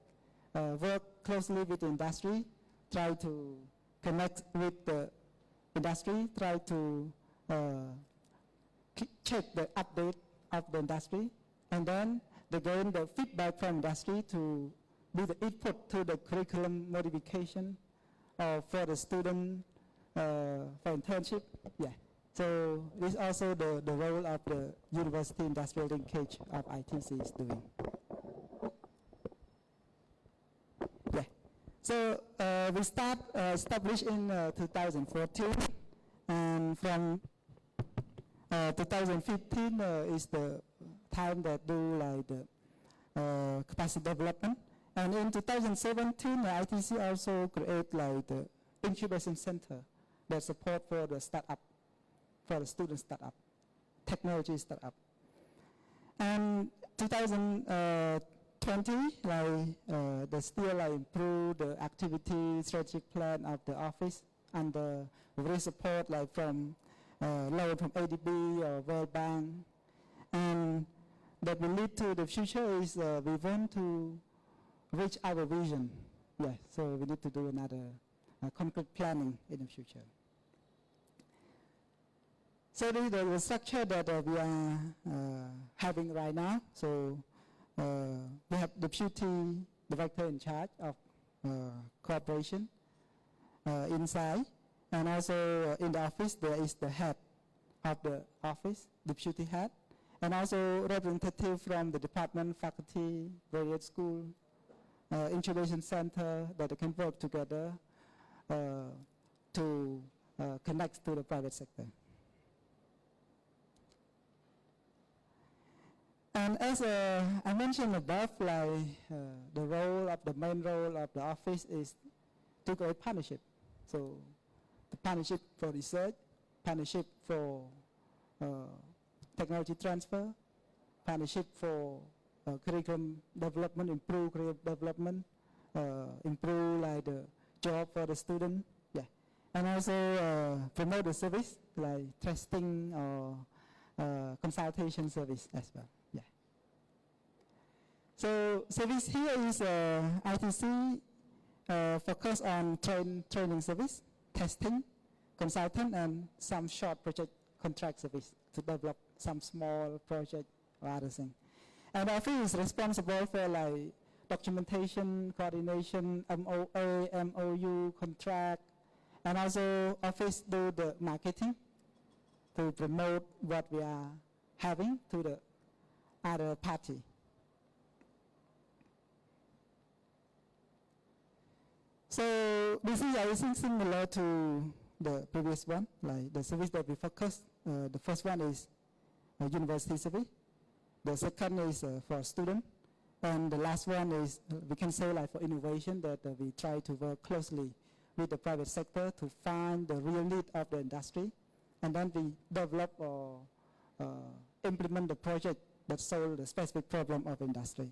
work closely with the industry, try to connect with the industry, try to check the update of the industry, and then they gain the feedback from industry to do the input to the curriculum modification for the student for internship. Yeah. So this is also the role of the university industrial linkage of ITC is doing. Yeah. So we established in 2014, and from 2015 is the time that do like the capacity development. And in 2017, ITC also create like the incubation center that support for the startup, for the student startup, technology startup. And 2020, like they still like improve the activity strategic plan of the office, and we support like from loan from ADB or World Bank. And that will lead to the future is we want to reach our vision. Yeah, so we need to do another concrete planning in the future. So this is the structure that we are having right now. So we have the deputy director in charge of cooperation inside, and also in the office there is the head of the office, deputy head, and also representative from the department, faculty, various school, incubation center that they can work together to connect to the private sector. And as I mentioned above, like the main role of the office is to create partnership. So the partnership for research, partnership for technology transfer, partnership for curriculum development, improve curriculum development, improve like the job for the student, yeah, and also promote the service like testing or consultation service as well, yeah. So service here is ITC focus on training service, testing, consultant, and some short project contract service to develop some small project or other thing. And the office is responsible for like documentation, coordination, MOA, MOU, contract, and also office do the marketing to promote what we are having to the other party. So this is everything similar to the previous one, like the service that we focus. The first one is university service. The second is for student. And the last one is, we can say like for innovation, that we try to work closely with the private sector to find the real need of the industry. And then we develop or implement the project that solve the specific problem of industry.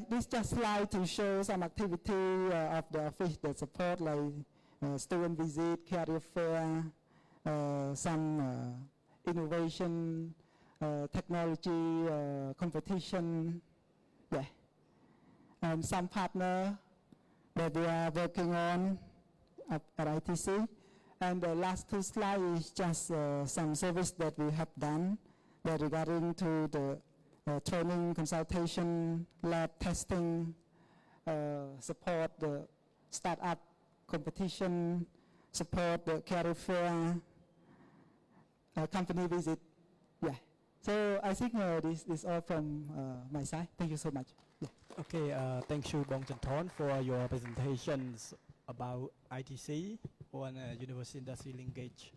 This just slide to show some activity of the office that support like student visit, career fair, some innovation, technology competition, yeah, and some partner that we are working on at ITC. And the last two slides is just some service that we have done that regarding to the training, consultation, lab testing, support the startup competition, support the career fair, company visit. Yeah. So I think this is all from my side. Thank you so much. Yeah. Okay, thank you, Bong Chanthon, for your presentations about ITC on University Industry Linkage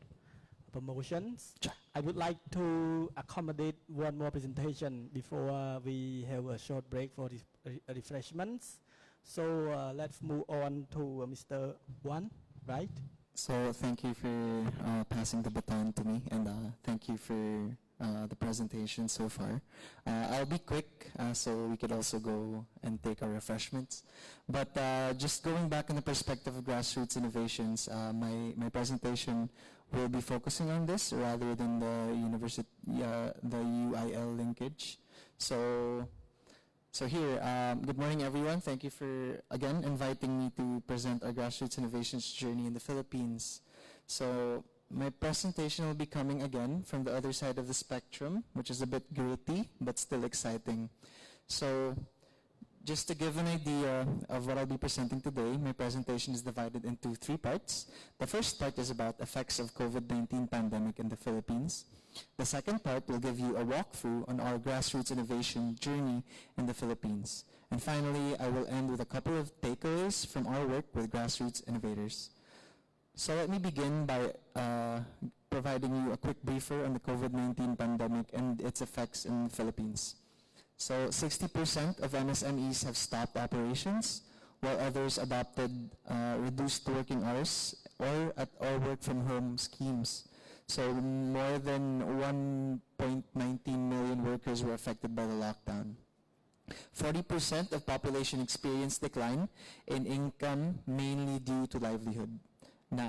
promotions. I would like to accommodate one more presentation before we have a short break for refreshments. So let's move on to Mr. Wan, right? So thank you for passing the baton to me, and thank you for the presentation so far. I'll be quick so we could also go and take our refreshments. But just going back in the perspective of grassroots innovations, my presentation will be focusing on this rather than the university, the UIL linkage. So here, good morning everyone. Thank you for, again, inviting me to present our grassroots innovations journey in the Philippines. So my presentation will be coming again from the other side of the spectrum, which is a bit gritty, but still exciting. So just to give an idea of what I'll be presenting today, my presentation is divided into 3 parts. The first part is about effects of COVID-19 pandemic in the Philippines. The second part will give you a walkthrough on our grassroots innovation journey in the Philippines. And finally, I will end with a couple of takeaways from our work with grassroots innovators. So let me begin by providing you a quick briefer on the COVID-19 pandemic and its effects in the Philippines. So 60% of MSMEs have stopped operations, while others adopted reduced working hours or work from home schemes. So more than 1.19 million workers were affected by the lockdown. 40% of population experienced decline in income, mainly due to livelihood.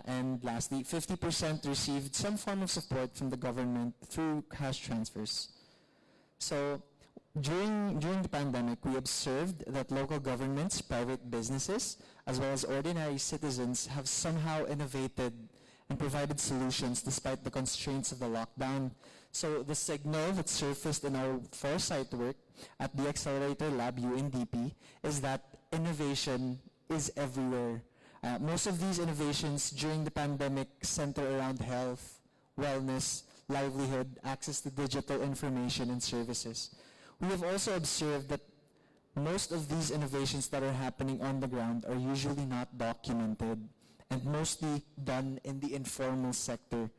And lastly, 50% received some form of support from the government through cash transfers. So during the pandemic, we observed that local governments, private businesses, as well as ordinary citizens have somehow innovated and provided solutions despite the constraints of the lockdown. So the signal that surfaced in our foresight work at the Accelerator Lab UNDP is that innovation is everywhere. Most of these innovations during the pandemic center around health, wellness, livelihood, access to digital information and services. We have also observed that most of these innovations that are happening on the ground are usually not documented and mostly done in the informal sector.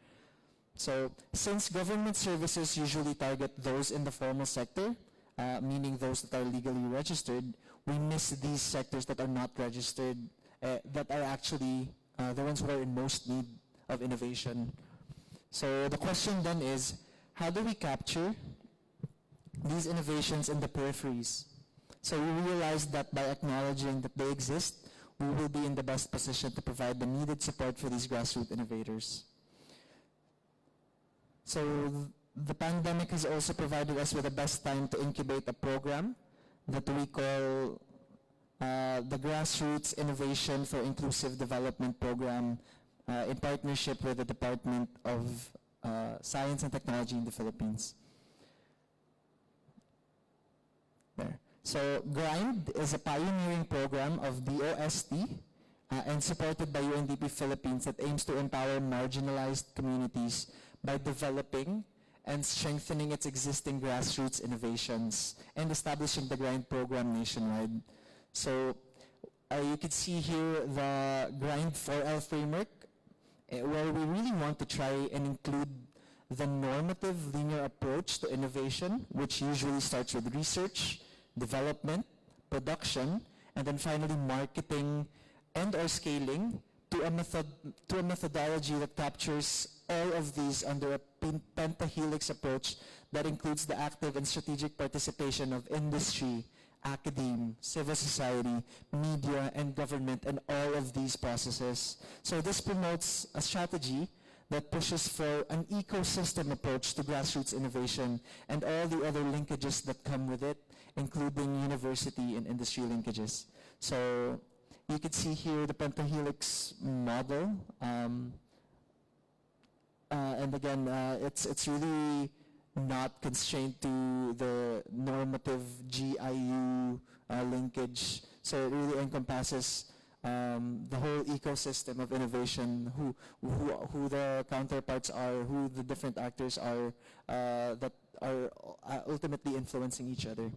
So since government services usually target those in the formal sector, meaning those that are legally registered, we miss these sectors that are not registered, that are actually the ones who are in most need of innovation. So the question then is, how do we capture these innovations in the peripheries? So we realized that by acknowledging that they exist, we will be in the best position to provide the needed support for these grassroots innovators. So the pandemic has also provided us with the best time to incubate a program that we call the Grassroots Innovation for Inclusive Development Program in partnership with the Department of Science and Technology in the Philippines. There. So GRIND is a pioneering program of DOST and supported by UNDP Philippines that aims to empower marginalized communities by developing and strengthening its existing grassroots innovations and establishing the GRIND program nationwide. So you can see here the GRIND 4L framework where we really want to try and include the normative linear approach to innovation, which usually starts with research, development, production, and then finally marketing and or scaling to a methodology that captures all of these under a pentahelix approach that includes the active and strategic participation of industry, academe, civil society, media, and government, and all of these processes. So this promotes a strategy that pushes for an ecosystem approach to grassroots innovation and all the other linkages that come with it, including university and industry linkages. So you can see here the pentahelix model. And again, it's really not constrained to the normative GIU linkage. So it really encompasses the whole ecosystem of innovation, who the counterparts are, who the different actors are that are ultimately influencing each other.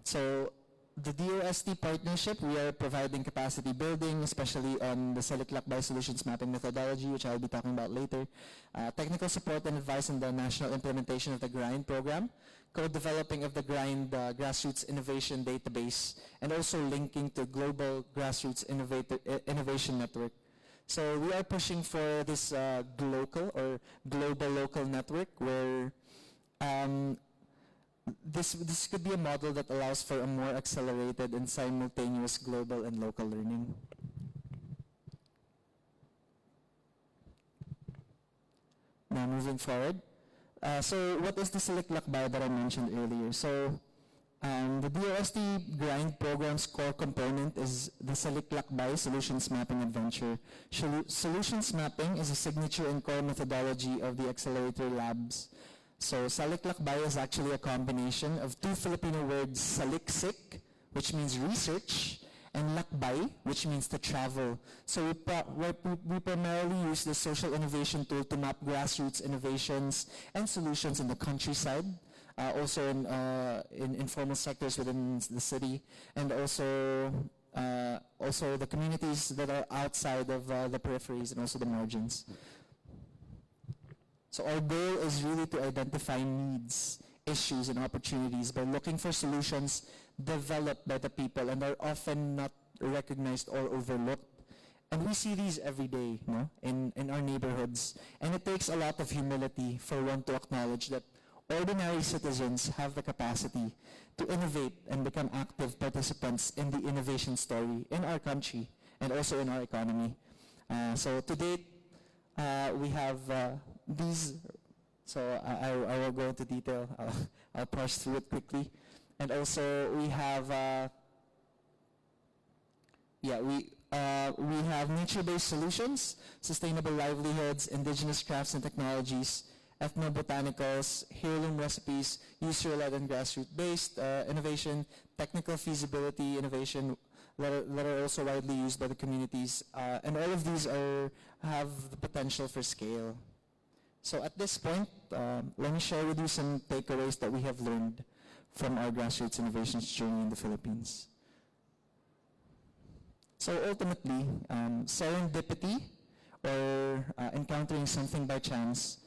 So the DOST partnership, we are providing capacity building, especially on the Saliklakbay solutions mapping methodology, which I'll be talking about later. Technical support and advice on the national implementation of the GRIND program, co-developing of the GRIND grassroots innovation database, and also linking to global grassroots innovation network. So we are pushing for this global local network where this could be a model that allows for a more accelerated and simultaneous global and local learning. Now moving forward. So what is the Saliklakbay that I mentioned earlier? So the DOST GRIND program's core component is the Saliklakbay Solutions Mapping Adventure. Solutions mapping is a signature and core methodology of the Accelerator Labs. So Saliklakbay is actually a combination of two Filipino words, saliksik, which means research, and lakbay, which means to travel. So we primarily use the social innovation tool to map grassroots innovations and solutions in the countryside, also in informal sectors within the city, and also the communities that are outside of the peripheries and also the margins. So our goal is really to identify needs, issues, and opportunities by looking for solutions developed by the people and are often not recognized or overlooked. And we see these every day, no? in our neighborhoods. And it takes a lot of humility for one to acknowledge that ordinary citizens have the capacity to innovate and become active participants in the innovation story in our country and also in our economy. So to date, we have these, so I will go into detail. I'll parse through it quickly. And also we have, we have nature-based solutions, sustainable livelihoods, indigenous crafts and technologies, ethnobotanicals, heirloom recipes, user-led and grassroots-based innovation, technical feasibility innovation that are also widely used by the communities, and all of these have the potential for scale. So at this point, let me share with you some takeaways that we have learned from our grassroots innovations journey in the Philippines. So ultimately, serendipity, or encountering something by chance,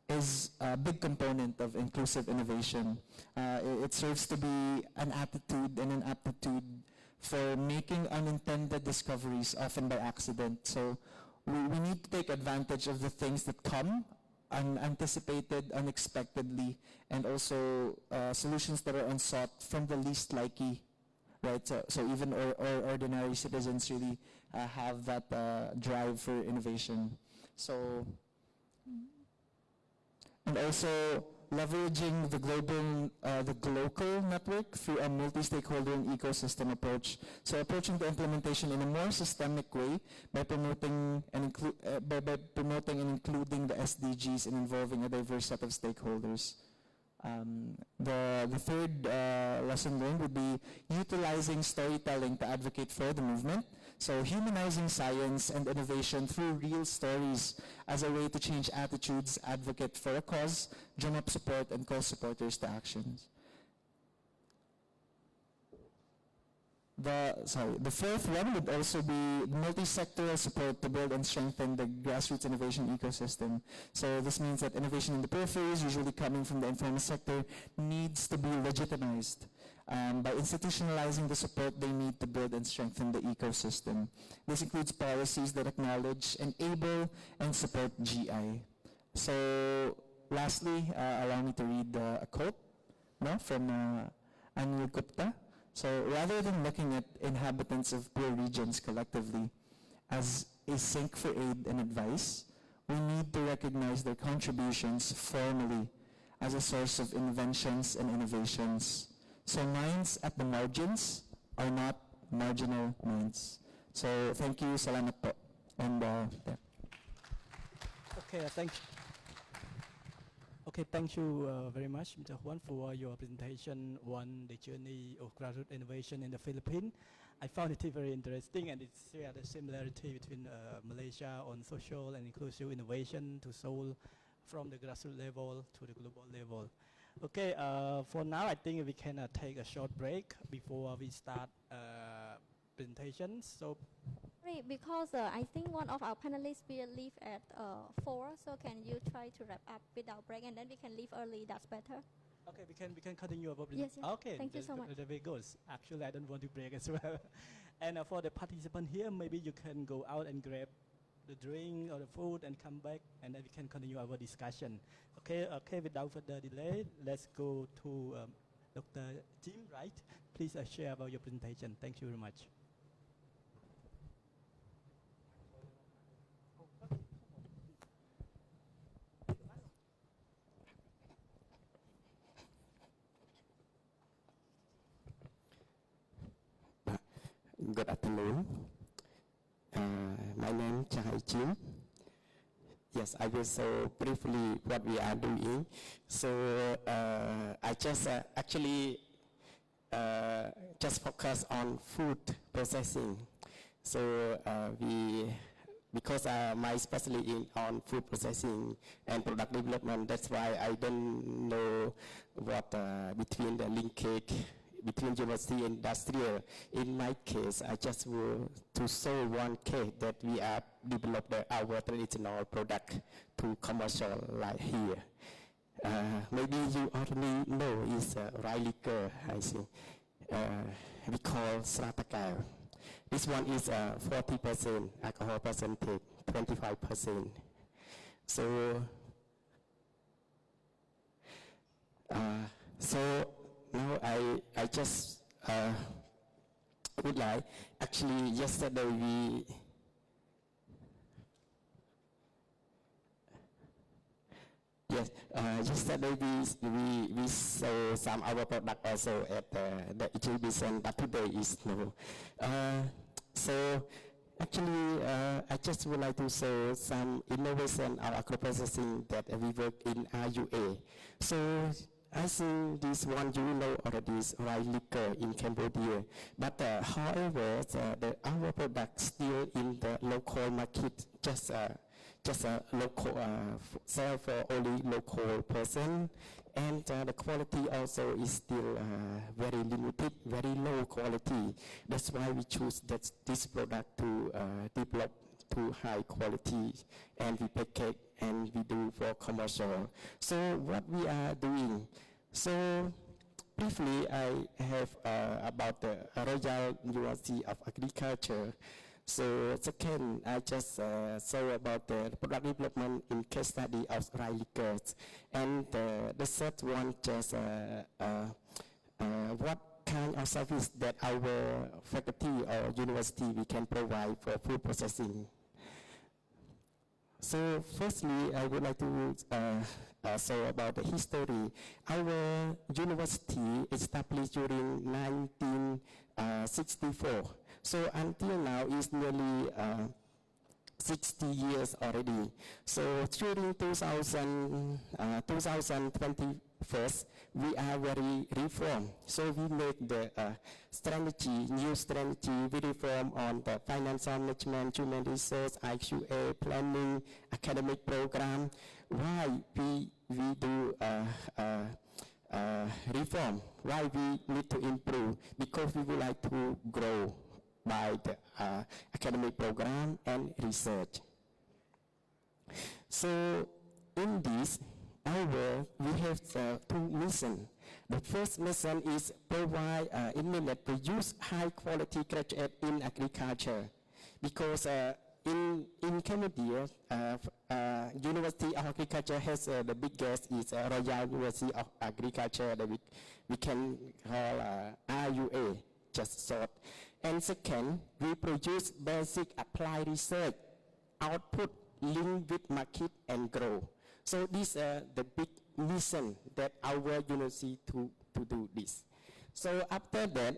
is a big component of inclusive innovation. It serves to be an attitude and an aptitude for making unintended discoveries, often by accident. So we need to take advantage of the things that come unanticipated, unexpectedly, and also solutions that are unsought from the least likely, right? So even ordinary citizens really have that drive for innovation. So, and also leveraging the global network through a multi-stakeholder and ecosystem approach. So approaching the implementation in a more systemic way by promoting and including the SDGs and involving a diverse set of stakeholders. The third lesson learned would be utilizing storytelling to advocate for the movement. So humanizing science and innovation through real stories as a way to change attitudes, advocate for a cause, drum up support, and call supporters to actions. The fourth one would also be multi-sectoral support to build and strengthen the grassroots innovation ecosystem. So this means that innovation in the peripheries, usually coming from the informal sector, needs to be legitimized by institutionalizing the support they need to build and strengthen the ecosystem. This includes policies that acknowledge, enable, and support GI. So lastly, allow me to read a quote. no, from Anil Gupta. So rather than looking at inhabitants of poor regions collectively as a sink for aid and advice, we need to recognize their contributions formally as a source of inventions and innovations. So minds at the margins are not marginal minds. So thank you, salamat po. And yeah. Okay, thank you. Okay, thank you very much, Mr. Juan, for your presentation on the journey of grassroots innovation in the Philippines. I found it very interesting, and it's the similarity between Malaysia on social and inclusive innovation to solve from the grassroots level to the global level. Okay, for now, I think we can take a short break before we start presentations. So, because I think one of our panelists will leave at 4, so can you try to wrap up without break, and then we can leave early, that's better. okay, we can continue our Yes, presentation. yes. Okay, Thank you so much. Very good. Actually, I don't want to break as well. And for the participant here, maybe you can go out and grab the drink or the food and come back, and then we can continue our discussion. Okay, without further delay, let's go to Dr. Jim, right? Please share about your presentation. Thank you very much. Good afternoon. My name is Chahai Jim. Yes, I will show briefly what we are doing. So I just actually just focus on food processing. So because my specialty on food processing and product development, that's why I don't know what between the linkage between university and industrial. In my case, I just want to show one case that we are developed our traditional product to commercial like here. Maybe you already know is rye liquor, I think. We call Sratakal. This one is 40% alcohol percentage, 25%. So now I just would like, actually yesterday yesterday we saw some our product also at the exhibition, but today is no. So actually I just would like to show some innovation of agro-processing that we work in RUA. So I think this one you know already is rye liquor in Cambodia, but however our product still in the local market, just a local sell for only local person, and the quality also is still very limited, very low quality. That's why we choose this product to develop to high quality, and we package and we do for commercial. So what we are doing, so briefly I have about the Royal University of Agriculture. So second, I just show about the product development in case study of rye liquors, and the third one just what kind of service that our faculty or university we can provide for food processing. So firstly, I would like to say about the history. Our university established during 1964. So until now, it's nearly 60 years already. So during 2021, we are very reformed. So we make the new strategy, we reform on the financial management, human resource, IQA, planning, academic program. Why we do reform? Why we need to improve? Because we would like to grow by the academic program and research. So in this, we have two missions. The first mission is provide immediate produce high quality graduate in agriculture, because in Cambodia, University of Agriculture has the biggest is Royal University of Agriculture that we can call RUA, just short. And second, we produce basic applied research output linked with market and grow. So these are the big mission that our university to do this. So after that,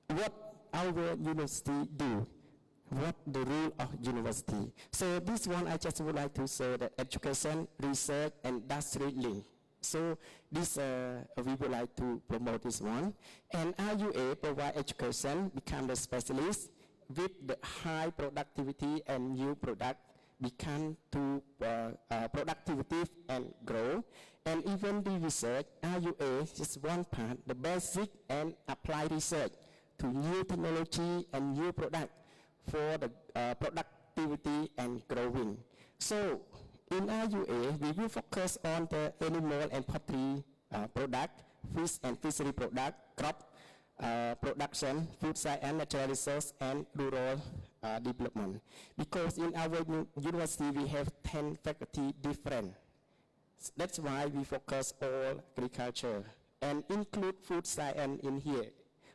what our university do, what the rule of university. So this one I just would like to say that education, research, and industry link. So this we would like to promote this one. And RUA provide education, become the specialist with the high productivity and new product, become to productivity and grow. And even the research, RUA is one part, the basic and applied research to new technology and new product for the productivity and growing. So in RUA, we will focus on the animal and poultry product, fish and fishery product, crop production, food science and natural resource, and rural development. Because in our university, we have 10 faculty different. That's why we focus all agriculture and include food science in here.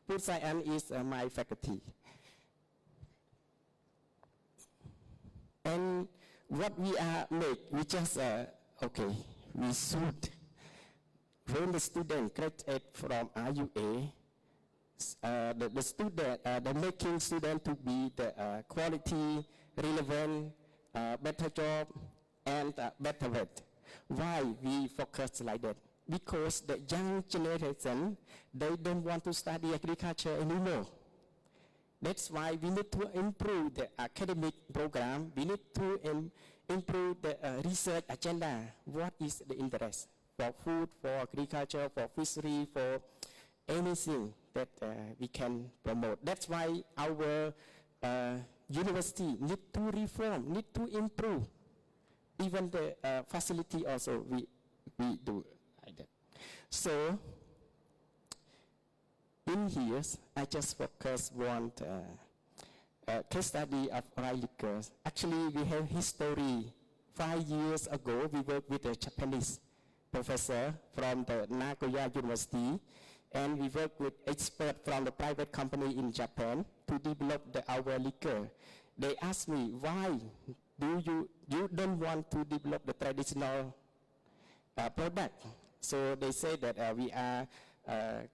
Food science is my faculty. And what we are make, we just, okay, we should, when the student graduate from RUA, the student, the making student to be the quality, relevant, better job, and better rate. Why we focus like that? Because the young generation, they don't want to study agriculture anymore. That's why we need to improve the academic program. We need to improve the research agenda. What is the interest for food, for agriculture, for fishery, for anything that we can promote. That's why our university need to reform, need to improve. Even the facility also we do like that. So in here, I just focus on case study of rice liquors. Actually, we have history. 5 years ago, we worked with a Japanese professor from the Nagoya University, and we worked with experts from the private company in Japan to develop our liquor. They asked me, why do you don't want to develop the traditional product? So they say that we are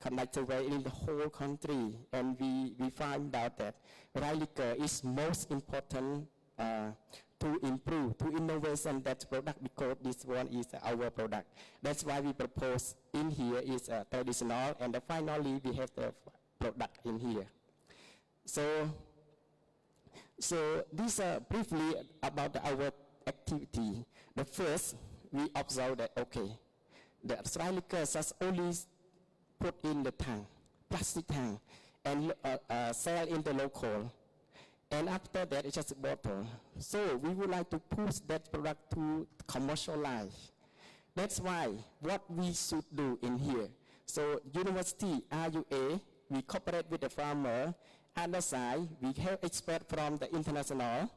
connected in the whole country, and we find out that rice liquor is most important to improve, to innovation that product, because this one is our product. That's why we propose in here is traditional, and finally we have the product in here. So these are briefly about our activity. The first, we observe that, okay, the rice liquor is only put in the tank, plastic tank, and sell in the local. And after that, it's just a bottle. So we would like to push that product to commercialize. That's why what we should do in here. So university, RUA, we cooperate with the farmer. Other side, we have experts from the international,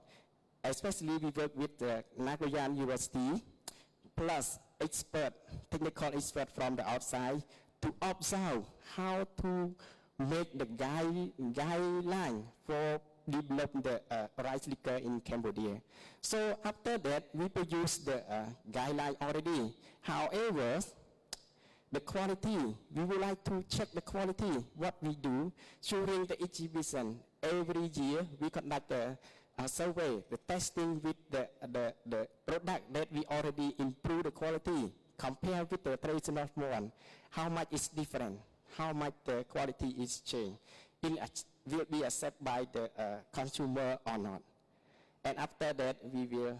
especially we work with the Nagoya University, plus technical expert from the outside to observe how to make the guideline for develop the rice liquor in Cambodia. So after that, we produce the guideline already. However, the quality, we would like to check the quality. What we do during the exhibition, every year we conduct a survey, the testing with the product that we already improve the quality, compare with the traditional one, how much is different, how much the quality is changed, will be accepted by the consumer or not. And after that, we will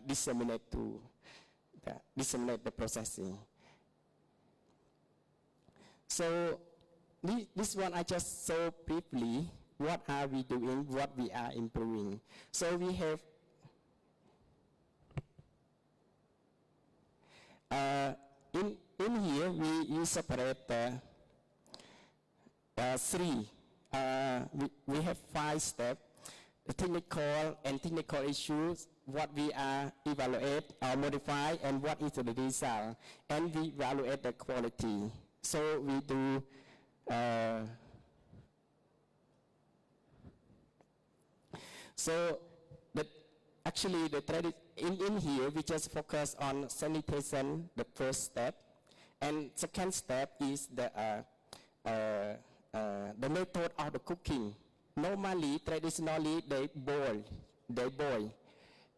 disseminate the processing. So this one I just saw briefly. What are we doing? What we are improving? So we have in here we separate 3 we have 5 steps. The technical and technical issues, what we are evaluate or modify, and what is the result, and we evaluate the quality. So we do so actually in here we just focus on sanitation, the first step, and second step is the method of the cooking. Normally, traditionally, they boil.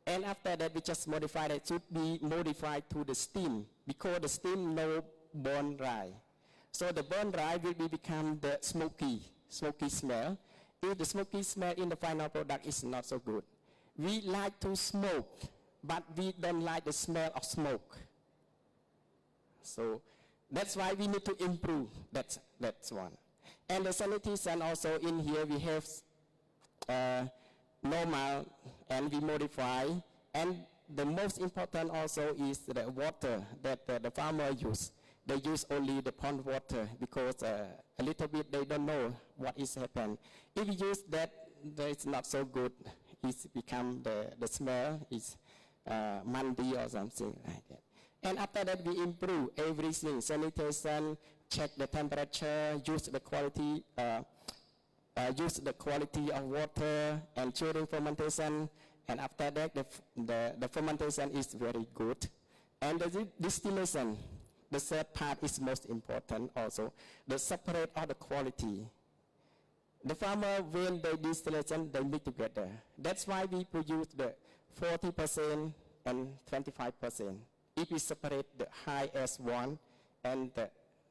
And after that, we just modify it. Should be modified to the steam, because the steam no burn dry. So the burn dry will become the smoky smell. If the smoky smell in the final product is not so good. We like to smoke, but we don't like the smell of smoke. So that's why we need to improve. That's one. And the sanitation also in here we have normal and we modify. And the most important also is the water that the farmer use. They use only the pond water because a little bit they don't know what is happening. If you use that, it's not so good. It's become the smell is mundy or something like that. And after that we improve everything, sanitation, check the temperature, use the quality of water, and during fermentation. And after that, the fermentation is very good. And the distillation, the third part is most important also. The separate of the quality. The farmer, when they distillation, they mix together. That's why we produce the 40% and 25%. If we separate the highest one and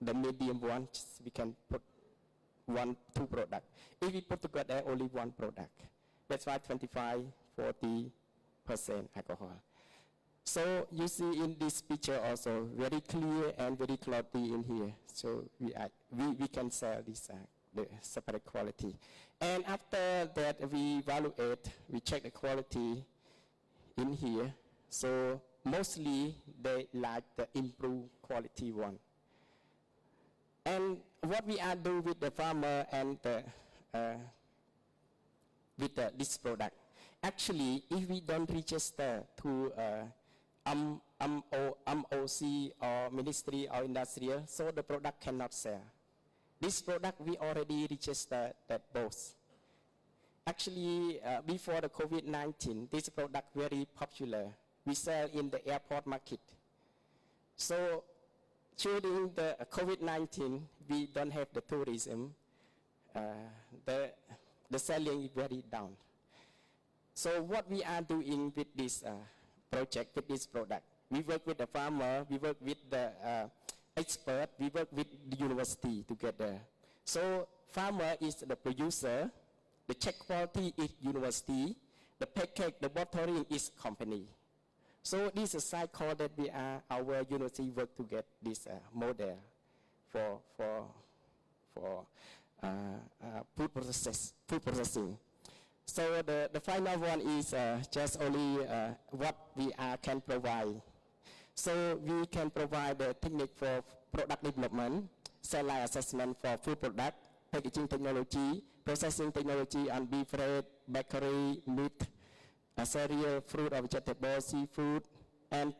the medium one, we can put 2 products. If we put together only 1 product, that's why 25-40% alcohol. So you see in this picture also very clear and very cloudy in here. So we can sell this the separate quality. And after that we evaluate, we check the quality in here. So mostly they like the improved quality one. And what we are doing with the farmer and this product, actually, if we don't register to MOC or Ministry or Industrial, so the product cannot sell. This product we already registered that both. Actually, before the COVID-19, this product very popular. We sell in the airport market. So during the COVID-19, we don't have the tourism. The selling is very down. So what we are doing with this project, with this product, we work with the farmer, we work with the expert, we work with the university together. So farmer is the producer, the check quality is university, the package, the bottling is company. So this is a cycle that our university work to get this model for food processing. So the final one is just only what we can provide. So we can provide the technique for product development, cell line assessment for food product, packaging technology, processing technology on beef, bread, bakery, meat, cereal, fruit or vegetable, seafood, and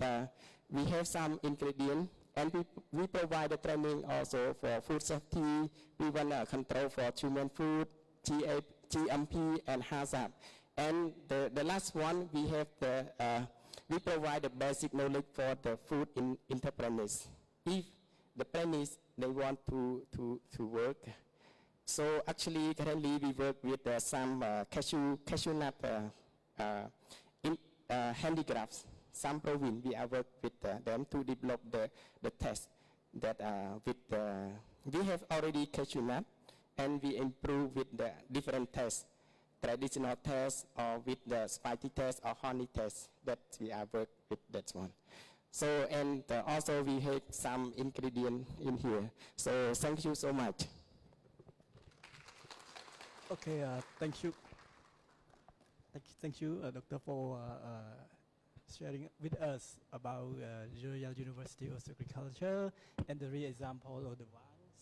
we have some ingredients. And we provide the training also for food safety, we want control for human food, GMP and hazard. And the last one, we have we provide the basic knowledge for the food entrepreneurs. If the apprentice, they want to work. So actually, currently we work with some cashew nut handicrafts. Some province, we are work with them to develop the test that we have already cashew nut, and we improve with the different tests, traditional tests or with the spicy test or honey test that we are work with that one. So, and also we have some ingredient in here. So thank you so much. Okay, thank you. Thank you, Doctor, for sharing with us about Royal University of Agriculture and the real example of the ones.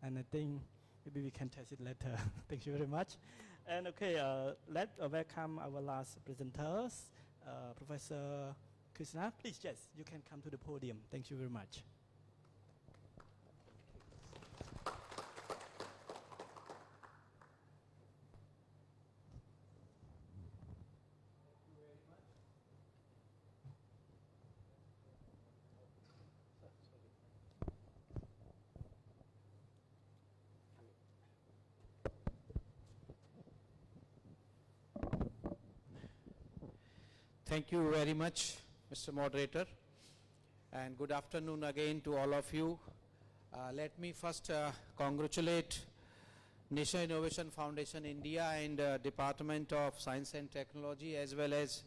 And I think Maybe we can test it later. Thank you very much. And okay, let's welcome our last presenters, Professor Krishna. Please, yes, you can come to the podium. Thank you very much. Thank you very much, Mr. Moderator, and good afternoon again to all of you. Let me first congratulate National Innovation Foundation India and Department of Science and Technology, as well as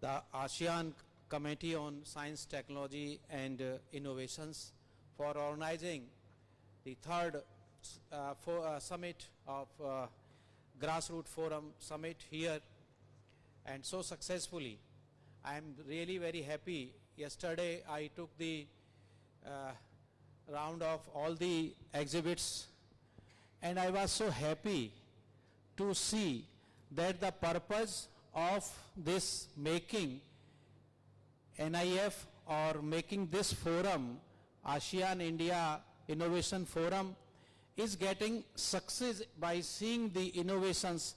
the ASEAN Committee on Science, Technology and Innovations for organizing the third summit of Grassroots Forum Summit here, and so successfully. I am really very happy. Yesterday I took the round of all the exhibits, and I was so happy to see that the purpose of this making NIF or making this forum, ASEAN-India Innovation Forum, is getting success by seeing the innovations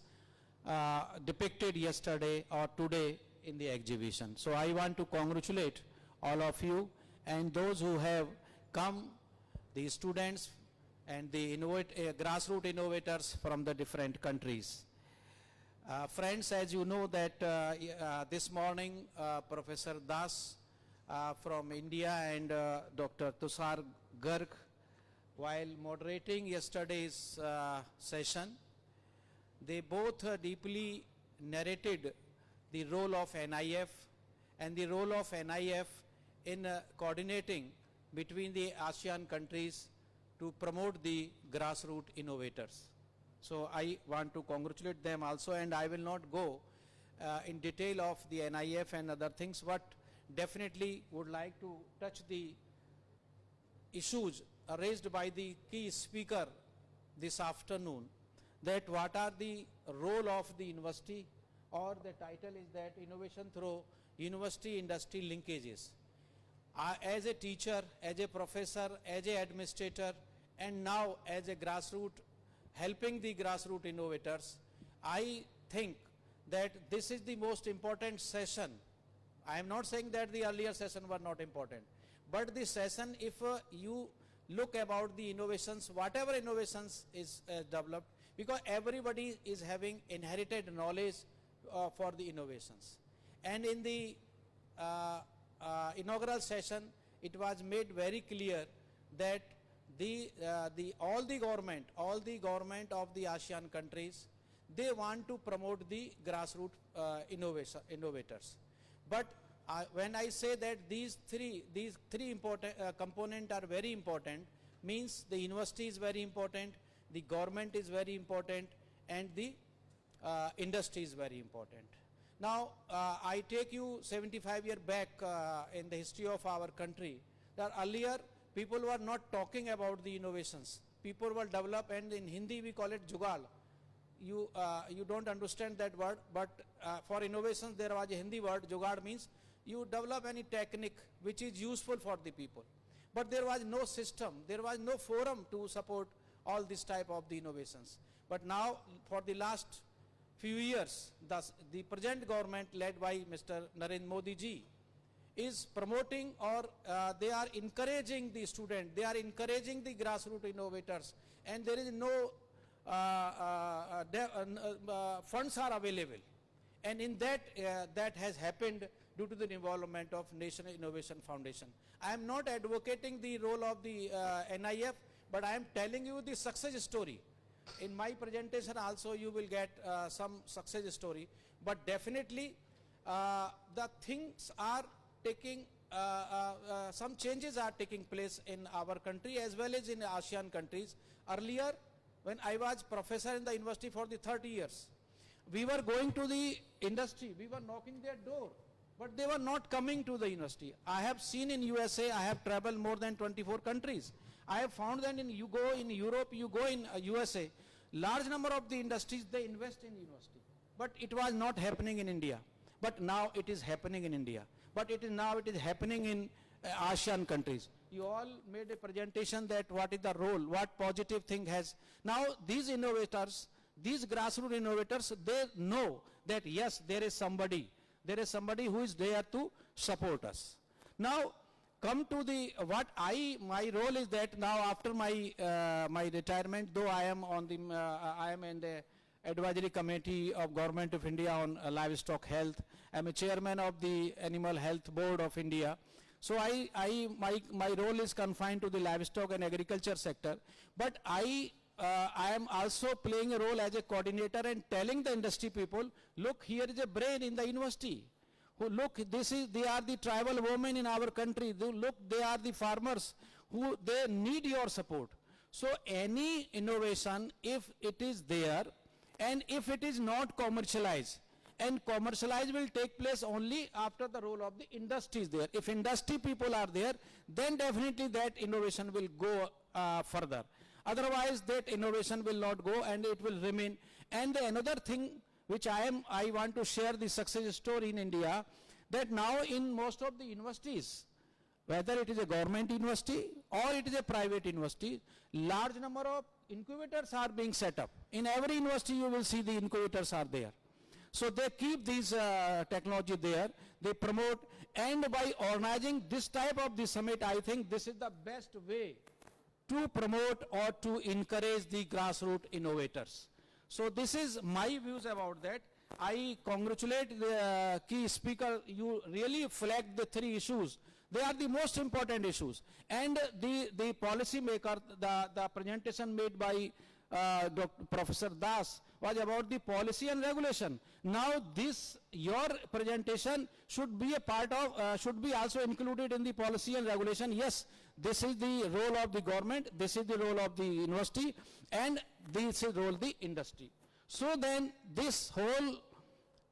depicted yesterday or today in the exhibition. So I want to congratulate all of you and those who have come, the students and the grassroots innovators from the different countries. Friends, as you know that this morning Professor Das from India and Dr. Tushar Garg, while moderating yesterday's session, they both deeply narrated the role of NIF and the role of NIF in coordinating between the ASEAN countries to promote the grassroots innovators. So I want to congratulate them also, and I will not go in detail of the NIF and other things, but definitely would like to touch the issues raised by the key speaker this afternoon, that what are the role of the university, or the title is that innovation through university industry linkages. As a teacher, as a professor, as a administrator, and now as a grassroots, helping the grassroots innovators, I think that this is the most important session. I am not saying that the earlier session were not important, but this session, if you look about the innovations, whatever innovations is developed, because everybody is having inherited knowledge for the innovations. And in the inaugural session, it was made very clear that all the government of the ASEAN countries, they want to promote the grassroots innovators. But when I say that these three important components are very important, means the university is very important, the government is very important, and the industry is very important. Now, I take you 75 years back in the history of our country, that earlier people were not talking about the innovations. People were developed, and in Hindi we call it jugaad. You don't understand that word, but for innovations there was a Hindi word, jugaad means you develop any technique which is useful for the people. But there was no system, there was no forum to support all this type of the innovations. But now, for the last few years, the present government led by Mr. Narendra Modi ji is promoting, or they are encouraging the student, they are encouraging the grassroots innovators, and there is no funds are available. And in that, that has happened due to the involvement of National Innovation Foundation. I am not advocating the role of the NIF, but I am telling you the success story. In my presentation also you will get some success story, but definitely the things are taking, some changes are taking place in our country as well as in ASEAN countries. Earlier, when I was professor in the university for the 30 years, we were going to the industry, we were knocking their door, but they were not coming to the university. I have seen in USA, I have traveled more than 24 countries. I have found that you go in Europe, you go in USA, large number of the industries, they invest in university. But it was not happening in India. But now it is happening in India. But it is happening in ASEAN countries. You all made a presentation that what is the role, what positive thing has. Now these innovators, these grassroots innovators, they know that yes, there is somebody who is there to support us. Now come to the, my role is that now after my my retirement, though I am on the, I am in the advisory committee of Government of India on livestock health. I am a chairman of the Animal Health Board of India. So my role is confined to the livestock and agriculture sector, but I am also playing a role as a coordinator and telling the industry people, look, here is a brain in the university. Look, they are the tribal women in our country. Look, they are the farmers who they need your support. So any innovation, if it is there, and if it is not commercialized, and commercialized will take place only after the role of the industry is there. If industry people are there, then definitely that innovation will go further. Otherwise, that innovation will not go and it will remain. And another thing which I want to share the success story in India, that now in most of the universities, whether it is a government university or it is a private university, large number of incubators are being set up. In every university you will see the incubators are there. So they keep these technology there, they promote, and by organizing this type of the summit, I think this is the best way to promote or to encourage the grassroots innovators. So this is my views about that. I congratulate the key speaker, you really flagged the 3 issues. They are the most important issues. And the policy maker, the presentation made by Professor Das was about the policy and regulation. Now your presentation should be a part of, should be also included in the policy and regulation. Yes, this is the role of the government, this is the role of the university, and this is the role of the industry. So then this whole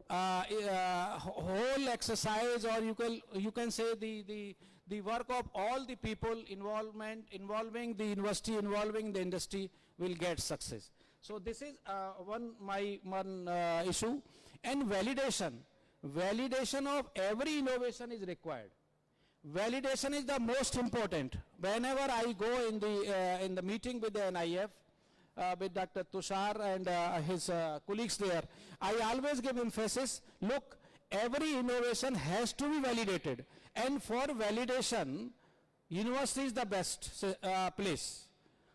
whole exercise, or you can say the work of all the people involving the university, involving the industry, will get success. So this is one issue. And validation of every innovation is required. Validation is the most important. Whenever I go in the meeting with the NIF, with Dr. Tushar and his colleagues there, I always give emphasis, look, every innovation has to be validated. And for validation, university is the best place.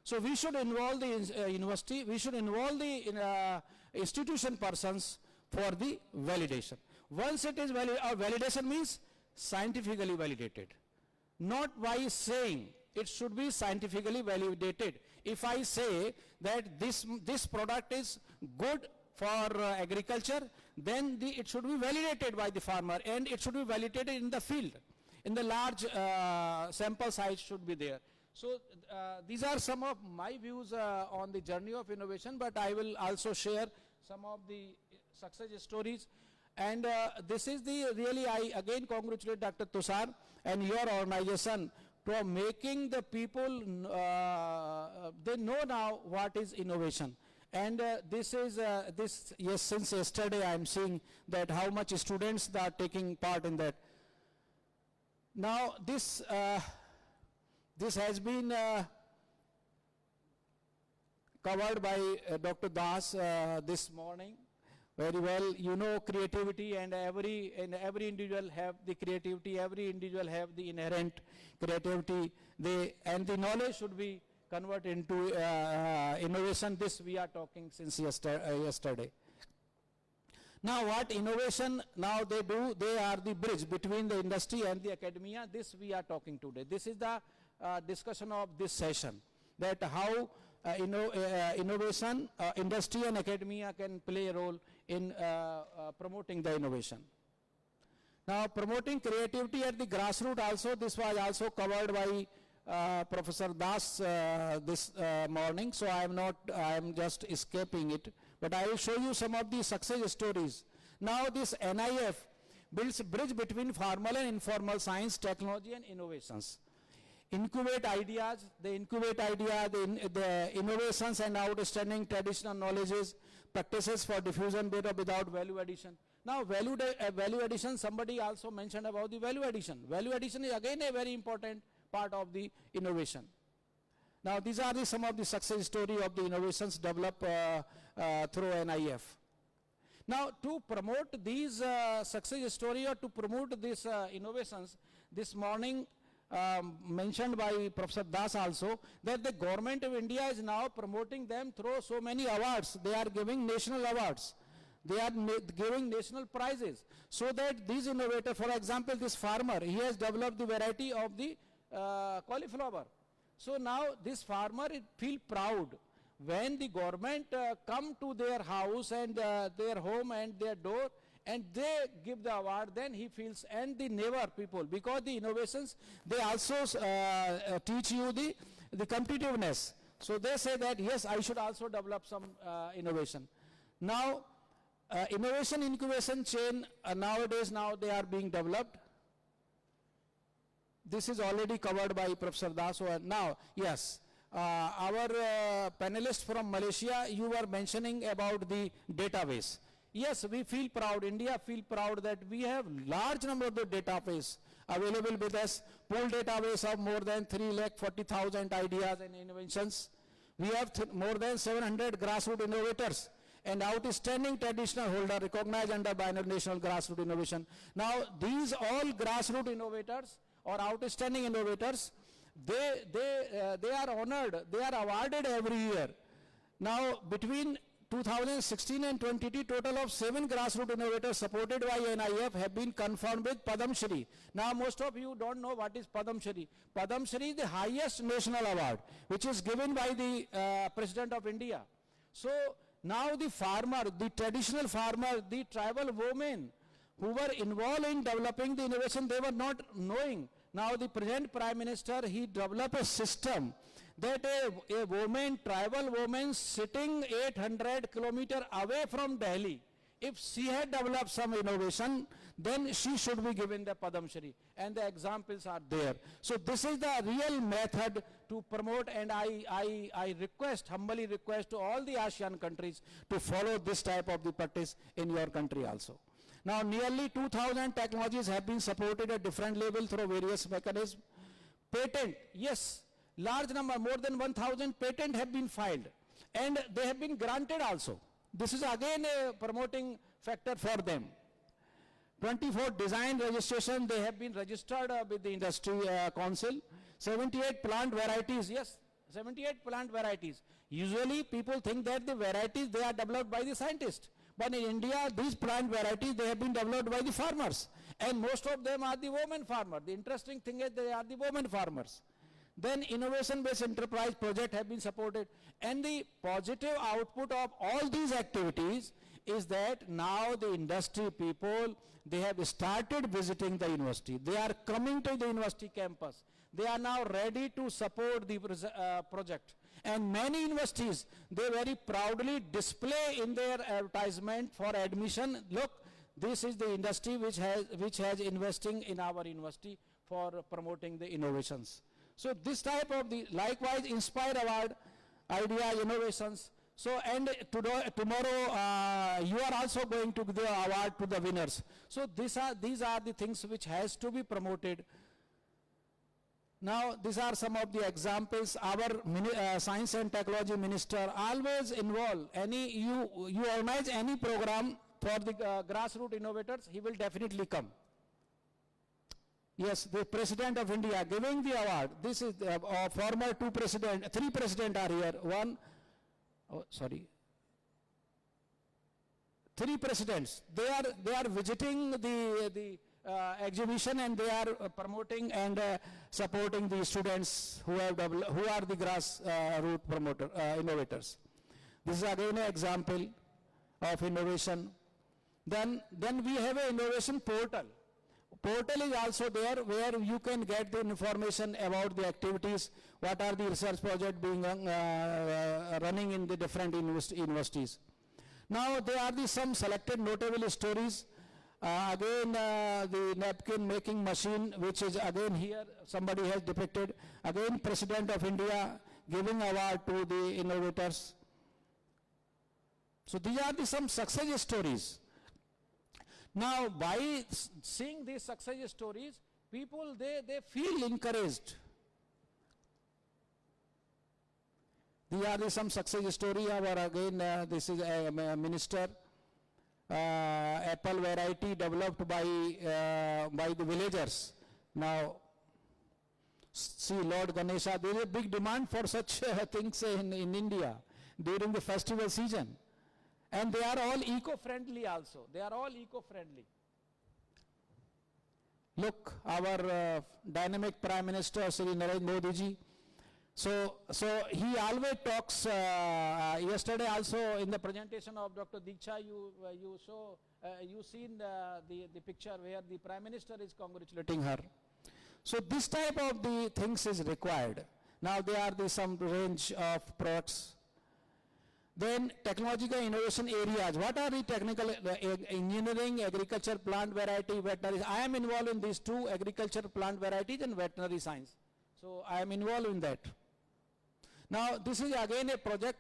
So we should involve the university, we should involve the institution persons for the validation. Once it is validation means scientifically validated. Not by saying, it should be scientifically validated. If I say that this product is good for agriculture, then it should be validated by the farmer, and it should be validated in the field. In the large sample size should be there. So these are some of my views on the journey of innovation, but I will also share some of the success stories. And this is really, I again congratulate Dr. Tushar and your organization for making the people, they know now what is innovation. And this is, yes, since yesterday I am seeing that how much students are taking part in that. Now this has been covered by Dr. Das this morning very well. You know, creativity, and every individual have the creativity, every individual have the inherent creativity, and the knowledge should be converted into innovation. This we are talking since yesterday. Now what innovation now they do, they are the bridge between the industry and the academia. This we are talking today. This is the discussion of this session, that how innovation, industry and academia can play a role in promoting the innovation. Now promoting creativity at the grassroots also, this was also covered by Professor Das this morning, so I am just escaping it, but I will show you some of the success stories. Now this NIF builds a bridge between formal and informal science, technology and innovations. incubate ideas, the innovations and outstanding traditional knowledges, practices for diffusion without value addition. Now value addition, somebody also mentioned about the value addition. Value addition is again a very important part of the innovation. Now these are some of the success story of the innovations developed through NIF. Now to promote these success story or to promote these innovations, this morning mentioned by Professor Das also, that the government of India is now promoting them through so many awards. They are giving national awards. They are giving national prizes. So that these innovators, for example, this farmer, he has developed the variety of the cauliflower. So now this farmer feel proud when the government come to their house and their home and their door and they give the award, then he feels, and the neighbor people, because the innovations, they also teach you the competitiveness. So they say that, yes, I should also develop some innovation. Now, innovation incubation chain, nowadays now they are being developed. This is already covered by Professor Das. Now, yes, our panelist from Malaysia, you were mentioning about the database. Yes, we feel proud, India feel proud that we have large number of the database available with us, pool database of more than 340,000 ideas and inventions. We have more than 700 grassroots innovators and outstanding traditional holder recognized under Binational Grassroots Innovation. Now, these all grassroots innovators or outstanding innovators, they are honored, they are awarded every year. Now, between 2016 and 22, total of 7 grassroots innovators supported by NIF have been confirmed with Padam Shri. Now, most of you don't know what is Padam Shri. Padam Shri is the highest national award, which is given by the President of India. So, now the farmer, the traditional farmer, the tribal women who were involved in developing the innovation, they were not knowing. Now, the present Prime Minister, he developed a system that a woman, tribal woman sitting 800 kilometers away from Delhi, if she had developed some innovation, then she should be given the Padam Shri. And the examples are there. So this is the real method to promote, and I request, humbly request to all the ASEAN countries to follow this type of the practice in your country also. Now nearly 2,000 technologies have been supported at different levels through various mechanisms. Patent, yes. Large number, more than 1,000 patents have been filed and they have been granted also. This is again a promoting factor for them. 24 design registration, they have been registered with the industry council. 78 plant varieties, yes, 78 plant varieties. Usually people think that the varieties, they are developed by the scientists. But in India, these plant varieties, they have been developed by the farmers. And most of them are the women farmers. The interesting thing is they are the women farmers. Then innovation-based enterprise project have been supported. And the positive output of all these activities is that now the industry people, they have started visiting the university. They are coming to the university campus. They are now ready to support the project. And many universities, they very proudly display in their advertisement for admission, look, this is the industry which has investing in our university for promoting the innovations. So this type of the, likewise, Inspire Award, idea, innovations. So, and tomorrow you are also going to give the award to the winners. So these are the things which has to be promoted. Now, these are some of the examples. Our Science and Technology Minister always involved. You organize any program for the grassroots innovators, he will definitely come. Yes, the President of India giving the award. This is the former 3 presidents are here. 3 presidents. They are visiting the exhibition and they are promoting and supporting the students who are the grassroots innovators. This is again an example of innovation. Then we have an innovation portal. Portal is also there where you can get the information about the activities, what are the research projects being running in the different universities. Now there are some selected notable stories. Again, the napkin making machine, which is again here, somebody has depicted. Again, President of India giving award to the innovators. So these are some success stories. Now, by seeing these success stories, people, they feel encouraged. These are some success story. Again, this is a minister. Apple variety developed by the villagers. Now, see Lord Ganesha, there is a big demand for such things in India during the festival season. And they are all eco-friendly also. They are all eco-friendly. Look, our dynamic Prime Minister, Sri Narendra Modi ji. So he always talks, yesterday also in the presentation of Dr. Diksha, you seen the picture where the Prime Minister is congratulating her. So this type of the things is required. Now there are some range of products. Then technological innovation areas. What are the technical, engineering, agriculture, plant variety, veterinary? I am involved in these two, agriculture, plant varieties and veterinary science. So I am involved in that. Now this is again a project,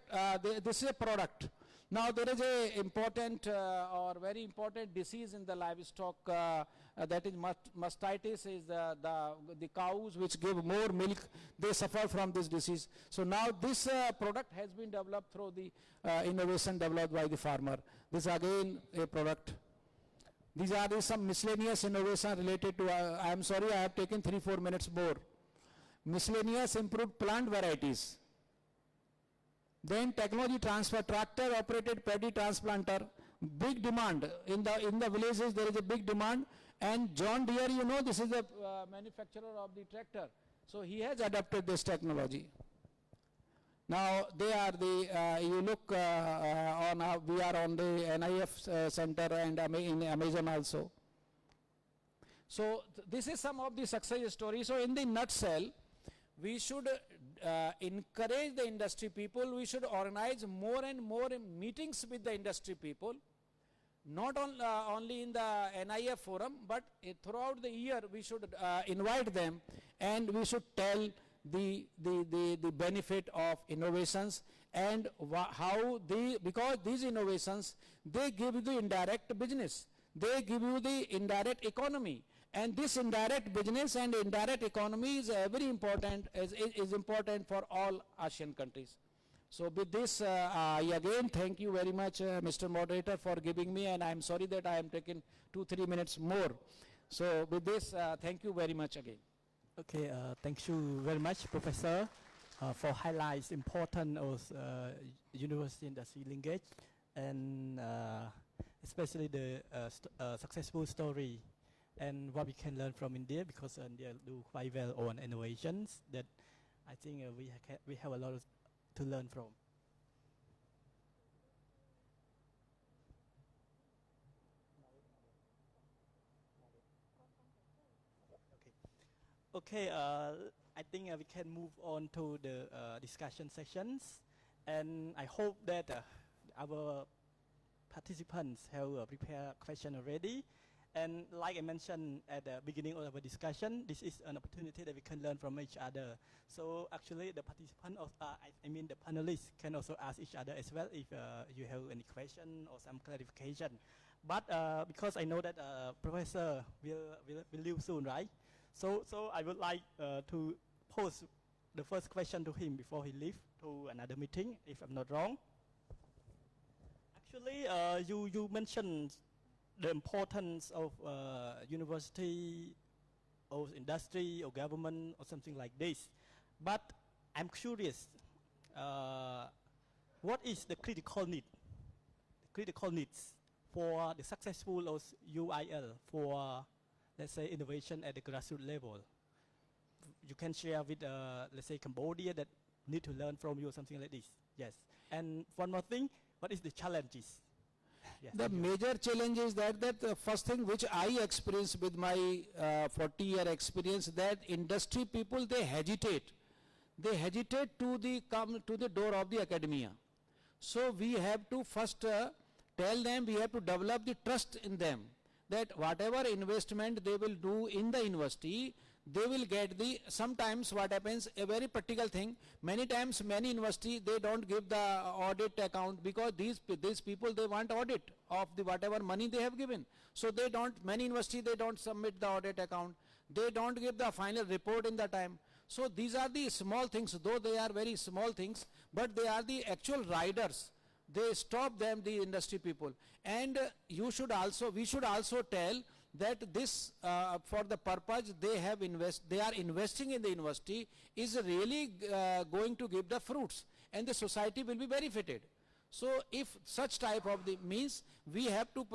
this is a product. Now there is a important or very important disease in the livestock, that is mastitis, is the cows which give more milk, they suffer from this disease. So now this product has been developed through the innovation developed by the farmer. This again a product. These are some miscellaneous innovation related to, I am sorry I have taken 3-4 minutes more. Miscellaneous improved plant varieties. Then technology transfer, tractor operated paddy transplanter, big demand. In the villages there is a big demand, and John Deere, you know, this is the manufacturer of the tractor. So he has adopted this technology. Now they are the, you look we are on the NIF center and in Amazon also. So this is some of the success stories. So in the nutshell, we should encourage the industry people. We should organize more and more meetings with the industry people, not only in the NIF forum, but throughout the year we should invite them, and we should tell the benefit of innovations and how because these innovations, they give you the indirect business, they give you the indirect economy. And this indirect business and indirect economy is very important, is important for all ASEAN countries. So with this, I again thank you very much, Mr. Moderator, for giving me, and I am sorry that I am taking 2-3 minutes more. So with this, thank you very much again. Okay, thank you very much, Professor, for highlights important of university industry linkage, and especially the successful story and what we can learn from India, because India do quite well on innovations that I think we have a lot to learn from. Okay, I think we can move on to the discussion sessions, and I hope that our participants have prepared a question already. And like I mentioned at the beginning of our discussion, this is an opportunity that we can learn from each other. So actually the participants, I mean the panelists, can also ask each other as well if you have any question or some clarification. But because I know that Professor will leave soon, right? So I would like to pose the first question to him before he leaves to another meeting, if I'm not wrong. Actually, you mentioned the importance of university or industry or government or something like this. But I'm curious, what is the critical need? The critical needs for the successful of UIL for, let's say, innovation at the grassroots level. You can share with, let's say, Cambodia that need to learn from you or something like this. Yes. And one more thing, what is the challenges? Yes, the major challenge is that the first thing which I experienced with my 40-year experience, that industry people, they hesitate. They hesitate to come to the door of the academia. So we have to first tell them, we have to develop the trust in them, that whatever investment they will do in the university, they will get the, sometimes what happens, a very practical thing, many times many university they don't give the audit account, because these people they want audit of the whatever money they have given. So they don't, many university they don't submit the audit account, they don't give the final report in the time. So these are the small things, though they are very small things, but they are the actual riders. They stop them, the industry people. And we should also tell that this for the purpose they are investing in the university is really going to give the fruits, and the society will be benefited. So if such type of the means, we have to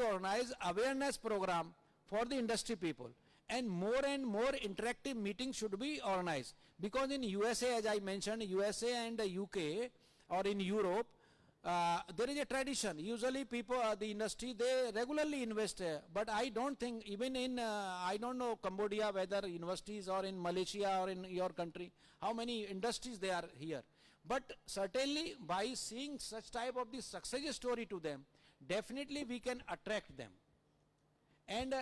organize awareness program for the industry people, and more interactive meetings should be organized, because in USA, as I mentioned, USA and UK, or in Europe, there is a tradition. Usually people, the industry, they regularly invest, but I don't think, even in, I don't know Cambodia, whether universities, or in Malaysia or in your country, how many industries they are here. But certainly by seeing such type of the success story to them, definitely we can attract them. And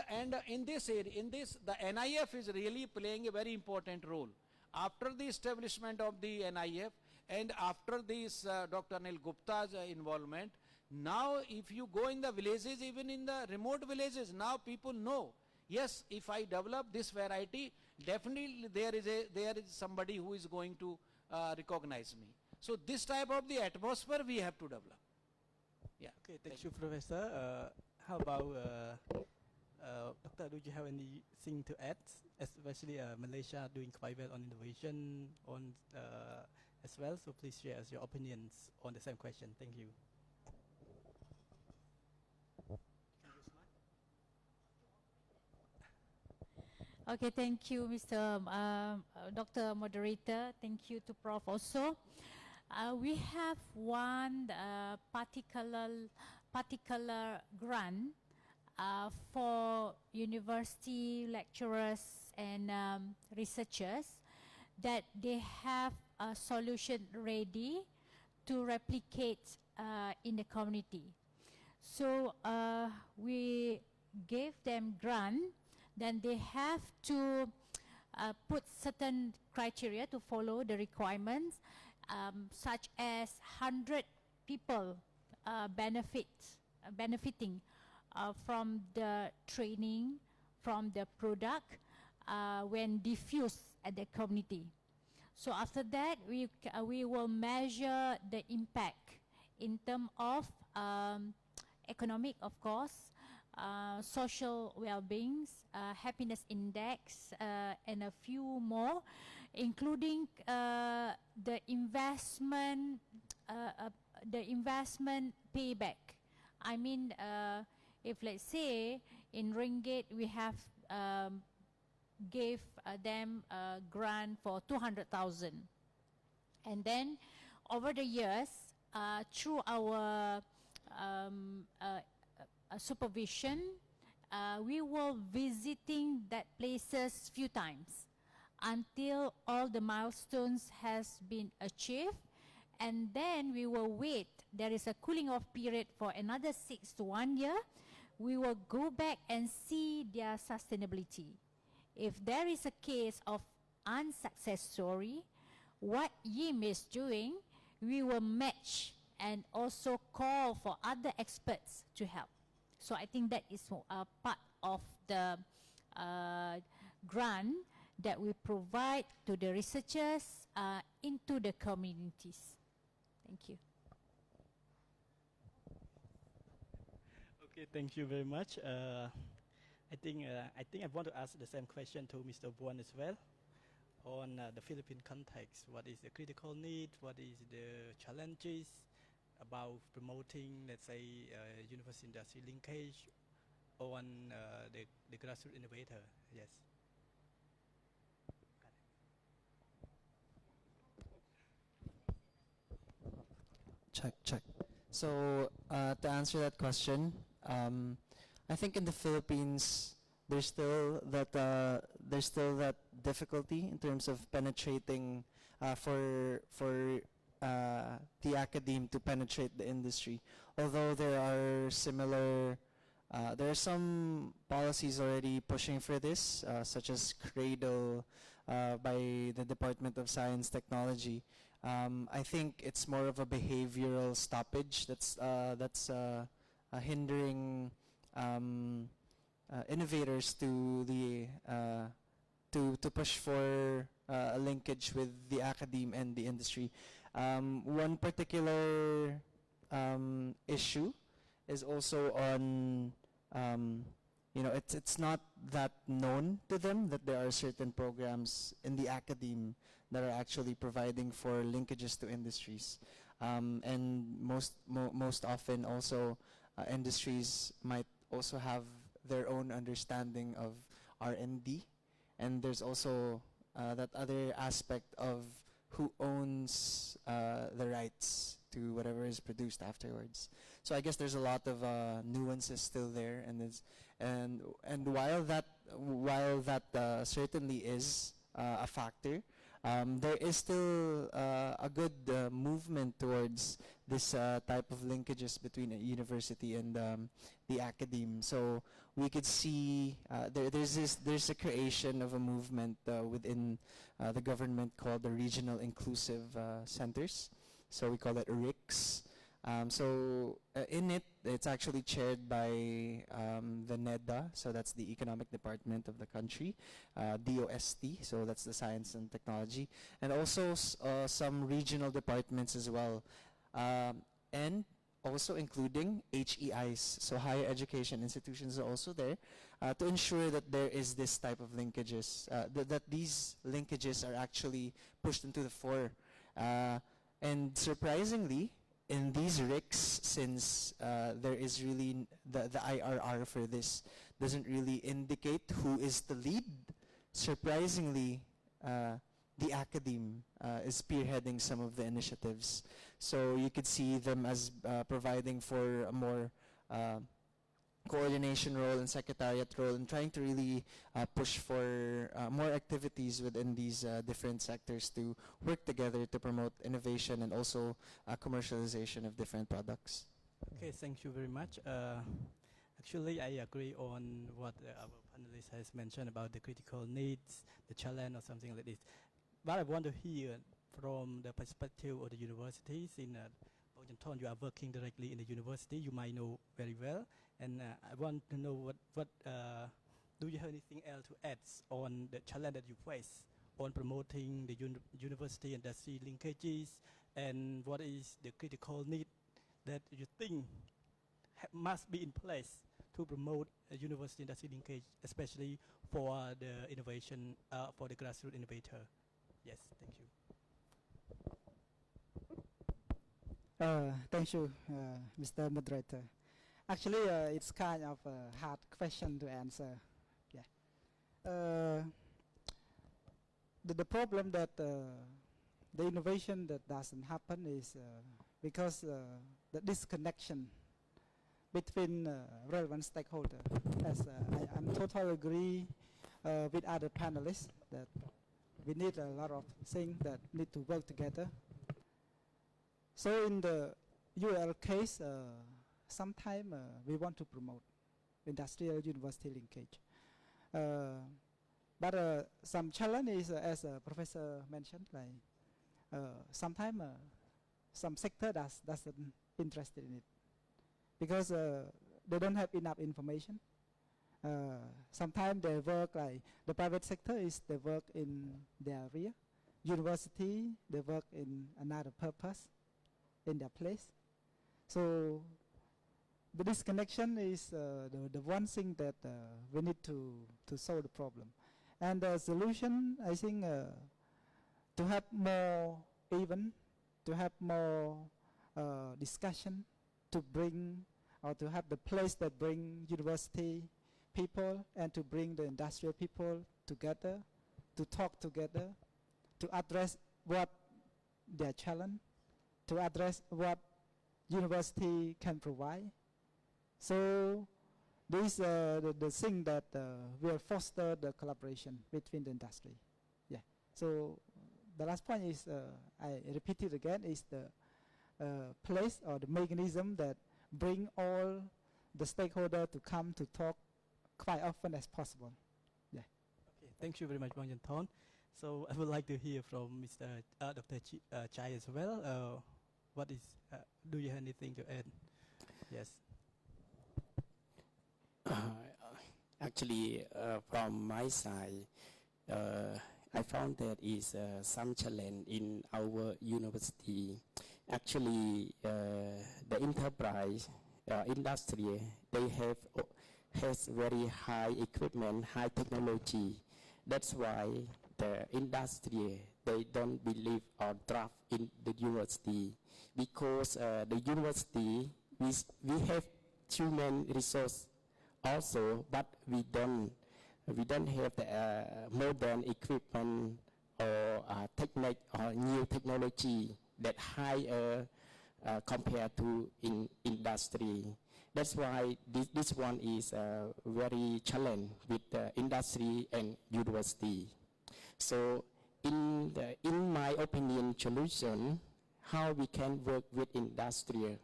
in this area, the NIF is really playing a very important role. After the establishment of the NIF, and after this Dr. Anil Gupta's involvement, now if you go in the villages, even in the remote villages, now people know, yes, if I develop this variety, definitely there is somebody who is going to recognize me. So this type of the atmosphere we have to develop. Yeah. Okay, thank you, Professor. How about Doctor? Do you have anything to add? Especially Malaysia doing quite well on innovation as well. So please share your opinions on the same question. Thank you. Okay, thank you, Mr. Dr. Moderator. Thank you to Prof. Also. We have one particular grant for university lecturers and researchers, that they have a solution ready to replicate in the community. So we gave them grant, then they have to put certain criteria to follow the requirements, such as 100 people benefiting from the training, from the product when diffused at the community. So after that, we will measure the impact in terms of economic, of course, social well-being, happiness index, and a few more, including the investment payback. I mean, if let's say in ringgit we have gave them a grant for 200,000, and then over the years, through our supervision, we will visiting that places few times until all the milestones has been achieved, and then we will wait. There is a cooling off period for another 6 to 1 year. We will go back and see their sustainability. If there is a case of unsuccess story, what YIM is doing, we will match and also call for other experts to help. So I think that is part of the grant that we provide to the researchers into the communities. Thank you. Okay, thank you very much. I think I want to ask the same question to Mr. Buon as well on the Philippine context. What is the critical need? What is the challenges about promoting, let's say, university industry linkage on the grassroots innovator? Yes. Check. So to answer that question, I think in the Philippines there's still that difficulty in terms of penetrating for the academe to penetrate the industry. Although there are similar There are some policies already pushing for this, such as Cradle by the Department of Science Technology. I think it's more of a behavioral stoppage that's hindering innovators to push for a linkage with the academe and the industry. One particular issue is also on, it's not that known to them that there are certain programs in the academe that are actually providing for linkages to industries. And most often also industries might also have their own understanding of R&D, and there's also that other aspect of who owns the rights to whatever is produced afterwards. So I guess there's a lot of nuances still there, and while that certainly is a factor, there is still a good movement towards this type of linkages between a university and the academe. So we could see there's a creation of a movement within the government called the Regional Inclusive Centers. So we call it RICS. In it, it's actually chaired by the NEDA, so that's the Economic Department of the country, DOST, so that's the Science and Technology, and also some regional departments as well, and also including HEIs, so higher education institutions are also there to ensure that there is this type of linkages, that these linkages are actually pushed into the fore. And surprisingly, in these RICs, since there is really the IRR for this doesn't really indicate who is the lead, surprisingly, the academe is spearheading some of the initiatives. So you could see them as providing for a more coordination role and secretariat role, and trying to really push for more activities within these different sectors to work together to promote innovation and also commercialization of different products. Okay, thank you very much. Actually, I agree on what our panelist has mentioned about the critical needs, the challenge or something like this. But I want to hear from the perspective of the universities. In Bogyanton, you are working directly in the university, you might know very well. And I want to know what do you have anything else to add on the challenge that you face on promoting the university industry linkages, and what is the critical need that you think must be in place to promote a university industry linkage, especially for the innovation, for the grassroots innovator? Yes, thank you. Thank you, Mr. Moderator. Actually, it's kind of a hard question to answer. Yeah. The problem that the innovation that doesn't happen is because the disconnection between relevant stakeholders. As I'm totally agree with other panelists that we need a lot of things that need to work together. So in the UL case, sometimes we want to promote industrial university linkage. But some challenges, as Professor mentioned, like sometimes some sector doesn't interested in it because they don't have enough information. Sometimes they work like the private sector they work in their area. University, they work in another purpose in their place. So the disconnection is the one thing that we need to solve the problem. And the solution, I think, to have more event, to have more discussion, to bring or to have the place that bring university people and to bring the industrial people together, to talk together, to address what their challenge, to address what university can provide. So this the thing that will foster the collaboration between the industry. Yeah. So the last point is, I repeat it again, is the place or the mechanism that bring all the stakeholder to come to talk quite often as possible. Yeah. Okay, thank you very much, Bang Thon. So I would like to hear from Mr. Dr. Chai as well. What is? Do you have anything to add? Yes. Actually, from my side, I found that is some challenge in our university. Actually, the enterprise industry, they has very high equipment, high technology. That's why the industry, they don't believe or draft in the university, because the university, we have human resource also, but we don't have the modern equipment or technique or new technology that higher compared to in industry. That's why this one is very challenge with the industry and university. So in my opinion, solution, how we can work with industry.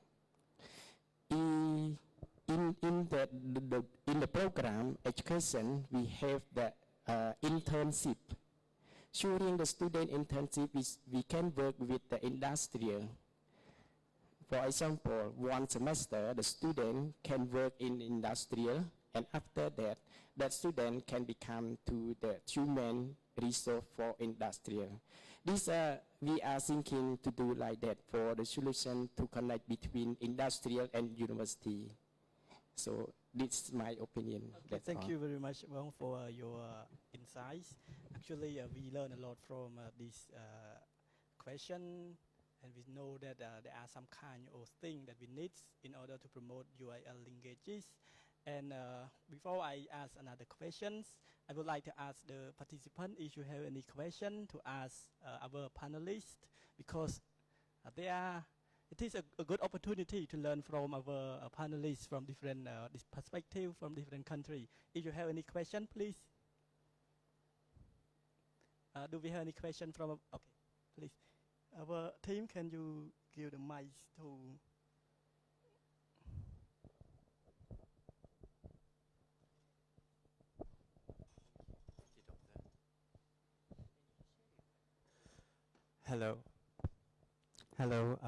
In the program education, we have the internship. During the student internship, we can work with the industry. For example, one semester, the student can work in industrial, and after that, that student can become to the human resource for industrial. This we are thinking to do like that for the solution to connect between industrial and university. So this is my opinion. Okay, thank you very much, Wang, for your insights. Actually, we learn a lot from this question, and we know that there are some kind of things that we need in order to promote UIL linkages. And before I ask another questions, I would like to ask the participant if you have any question to ask our panelists, because it is a good opportunity to learn from our panelists from different this perspective from different countries. If you have any question, please. Do we have any question from? Okay, please. Our team, can you give the mic to? Hello. Hello.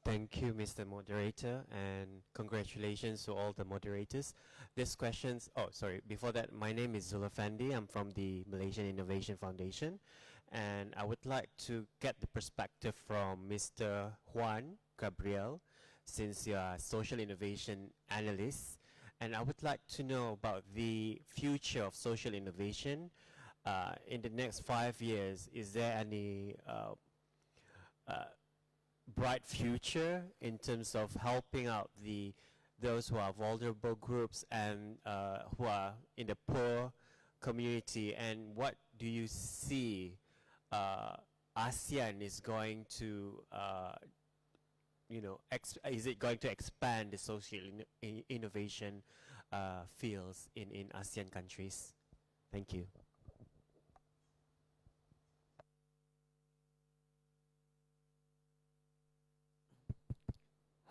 Thank you, Mr. Moderator, and congratulations to all the moderators. This questions, before that, my name is Zulafandi. I'm from the Malaysian Innovation Foundation, and I would like to get the perspective from Mr. Juan Gabriel, since you are a social innovation analyst, and I would like to know about the future of social innovation in the next 5 years. Is there any bright future in terms of helping out those who are vulnerable groups and who are in the poor community? And what do you see ASEAN is going to, is it going to expand the social innovation fields in ASEAN countries? Thank you.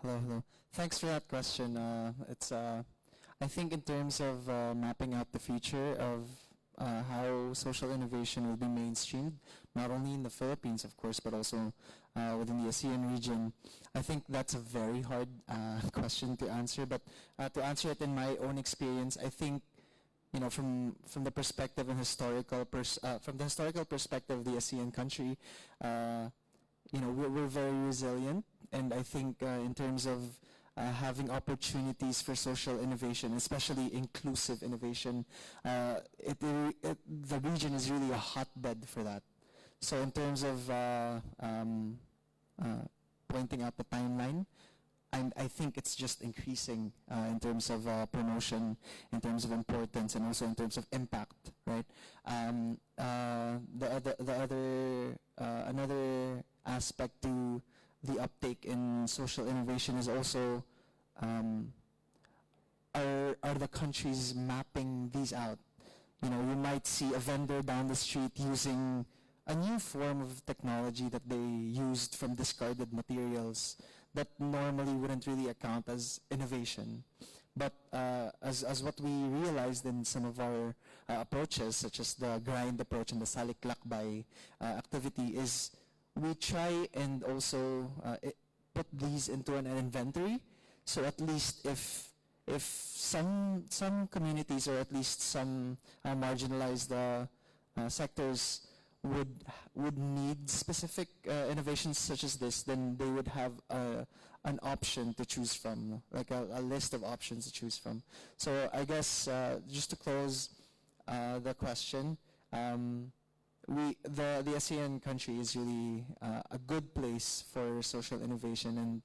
Hello. Thanks for that question. I think in terms of mapping out the future of how social innovation will be mainstreamed, not only in the Philippines, of course, but also within the ASEAN region, I think that's a very hard question to answer. But to answer it in my own experience, I think, from the perspective and from the historical perspective of the ASEAN country, we're very resilient. And I think in terms of having opportunities for social innovation, especially inclusive innovation, the region is really a hotbed for that. So in terms of pointing out the timeline, I think it's just increasing in terms of promotion, in terms of importance, and also in terms of impact, right? Another aspect to the uptake in social innovation is also are the countries mapping these out? You might see a vendor down the street using a new form of technology that they used from discarded materials that normally wouldn't really account as innovation. But as what we realized in some of our approaches, such as the grind approach and the salik lakbay activity, is we try and also put these into an inventory. So at least if some communities, or at least some marginalized sectors would need specific innovations such as this, then they would have an option to choose from, like a list of options to choose from. So I guess just to close the question, the ASEAN country is really a good place for social innovation, and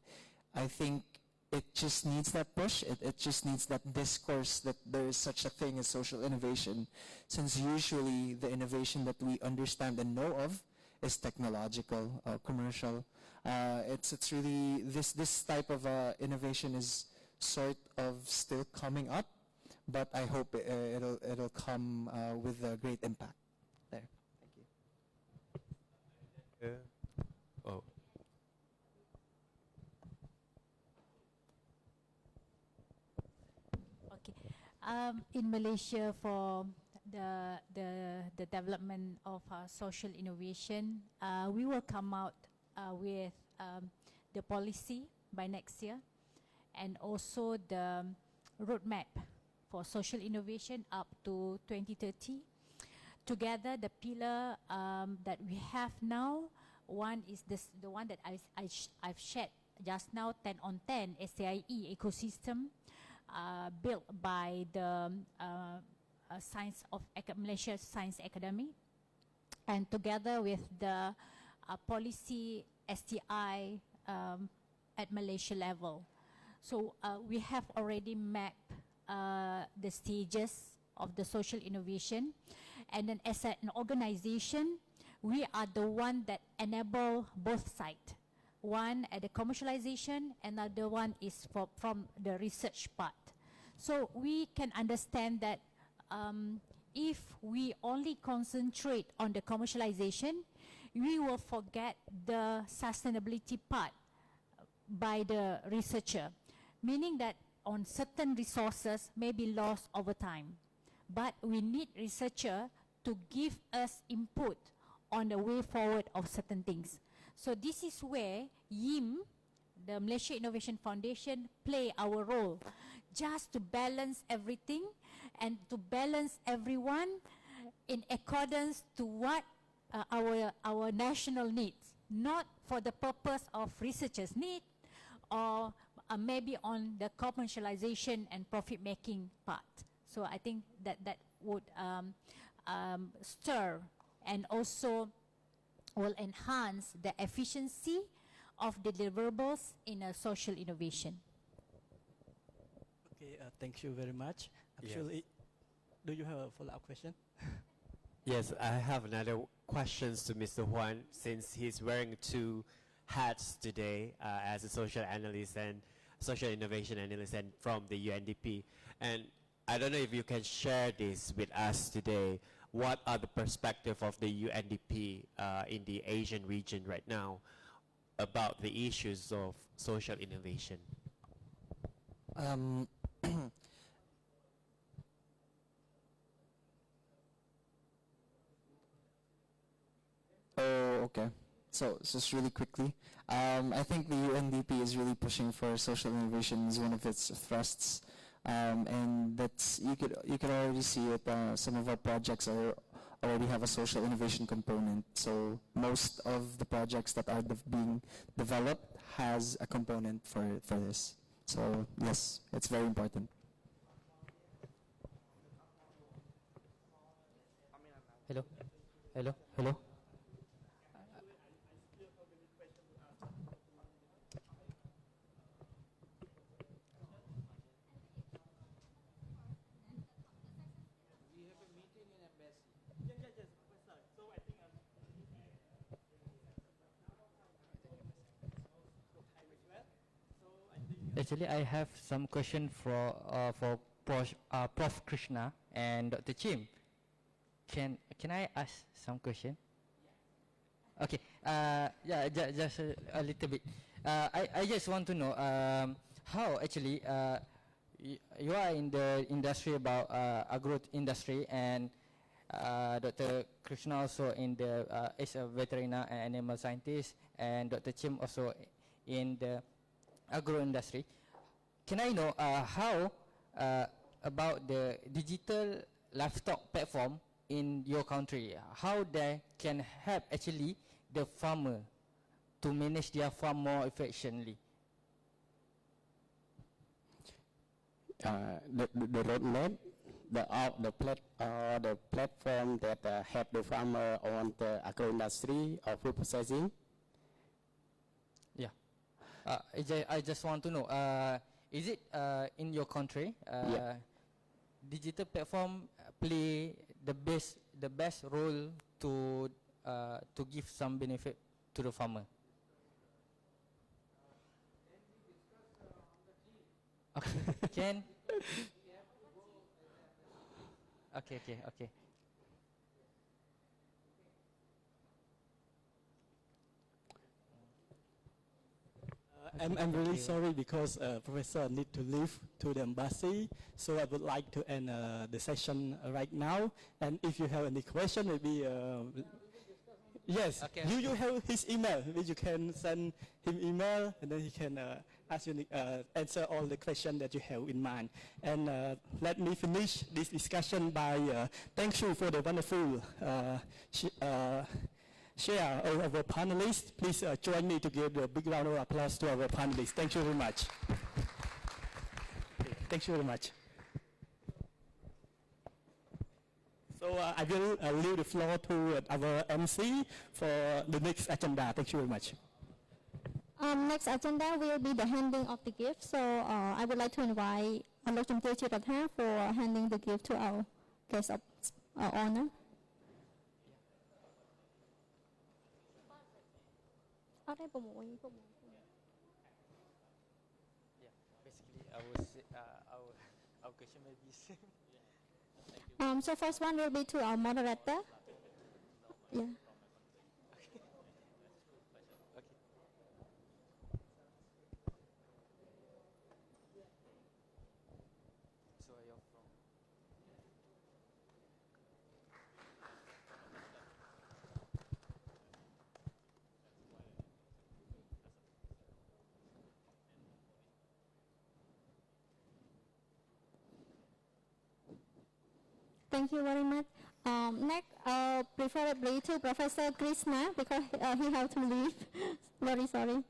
I think it just needs that push. It just needs that discourse that there is such a thing as social innovation, since usually the innovation that we understand and know of is technological, commercial. It's really this type of innovation is sort of still coming up, but I hope it'll come with a great impact. There. Thank you. Oh. In Malaysia, for the development of social innovation, we will come out with the policy by next year, and also the roadmap for social innovation up to 2030. Together, the pillar that we have now, one is the one that I've shared just now, 10 on 10 SAIE ecosystem, built by the Malaysia Science Academy, and together with the policy STI at Malaysia level. So we have already mapped the stages of the social innovation, and then as an organization, we are the one that enable both sides. One at the commercialization, another one is from the research part. So we can understand that if we only concentrate on the commercialization, we will forget the sustainability part by the researcher, meaning that on certain resources may be lost over time. But we need researcher to give us input on the way forward of certain things. So this is where YIM, the Malaysia Innovation Foundation, play our role, just to balance everything and to balance everyone in accordance to what our national needs, not for the purpose of researchers' need, or maybe on the commercialization and profit-making part. So I think that would stir and also will enhance the efficiency of deliverables in a social innovation. Okay, thank you very much. Actually, do you have a follow-up question? Yes, I have another questions to Mr. Huan, since he's wearing two hats today as a social analyst and social innovation analyst and from the UNDP. And I don't know if you can share this with us today. What are the perspective of the UNDP in the Asian region right now about the issues of social innovation? Oh, okay. So just really quickly, I think the UNDP is really pushing for social innovation as one of its thrusts, and that's you could already see it. Some of our projects already have a social innovation component. So most of the projects that are being developed has a component for this. So yes, it's very important. Hello, hello, hello. Actually, I have some question for Prof. Krishna and Dr. Chim. Can I ask some question? Okay. Yeah, just a little bit. I just want to know how actually you are in the industry about agro industry, and Dr. Krishna also in the is a veterinary and animal scientist, and Dr. Chim also in the agro industry. Can I know how about the digital livestock platform in your country? How they can help actually the farmer to manage their farm more efficiently? The roadmap, the platform that help the farmer on the agro industry or food processing. Yeah, I just want to know, is it in your country, Yeah. digital platform play the best role to give some benefit to the farmer? Okay, can. Okay. I'm really sorry because Professor need to leave to the embassy, so I would like to end the session right now. And if you have any question, maybe yes, Okay. you have his email. Maybe you can send him email, and then he can ask you answer all the questions that you have in mind. And let me finish this discussion by thank you for the wonderful share of our panelists. Please join me to give a big round of applause to our panelists. Thank you very much. Okay, thank you very much. So I will leave the floor to our MC for the next agenda. Thank you very much. Next agenda will be the handing of the gift. So I would like to invite Lok Chumteo Chiratha for handing the gift to our guest of honor. Yeah, basically our question may be same. So first one will be to our moderator. Yeah. So you're from. Thank you very much. Next, preferably to Professor Krishna because he has to leave. Very sorry.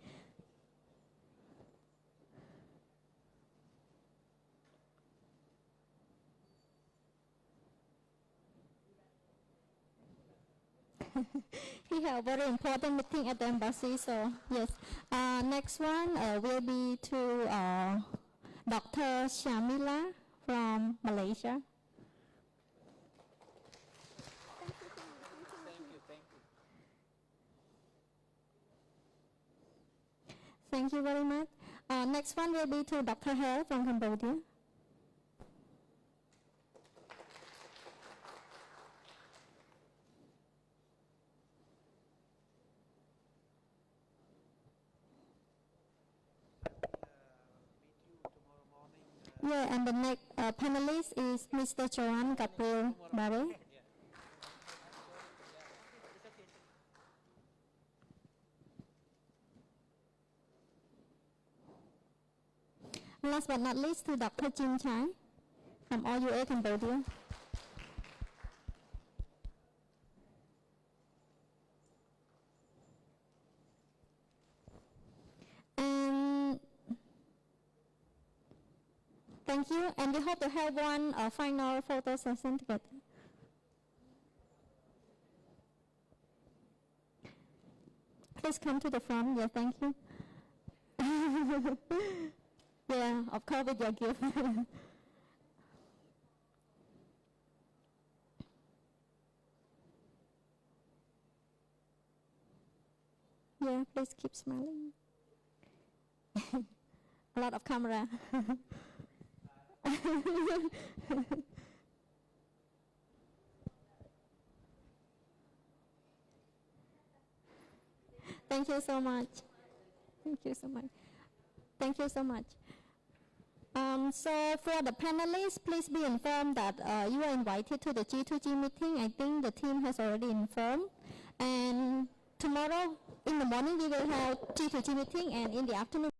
He has a very important meeting at the embassy, so yes. Next one will be to Dr. Shamila from Malaysia. Thank you very much. Next one will be to Dr. Hale from Cambodia. Yeah, and the next panelist is Mr. Joan Gabriel Barre. Last but not least, to Dr. Jim Chai from OUA Cambodia. And thank you, and we hope to have one final photo session together. Please come to the front. Yeah, thank you. Yeah, of course with your gift. Yeah, please keep smiling. A lot of camera. Thank you so much. Thank you so much. Thank you so much. So for the panelists, please be informed that you are invited to the G2G meeting. I think the team has already informed. And tomorrow in the morning we will have G2G meeting, and in the afternoon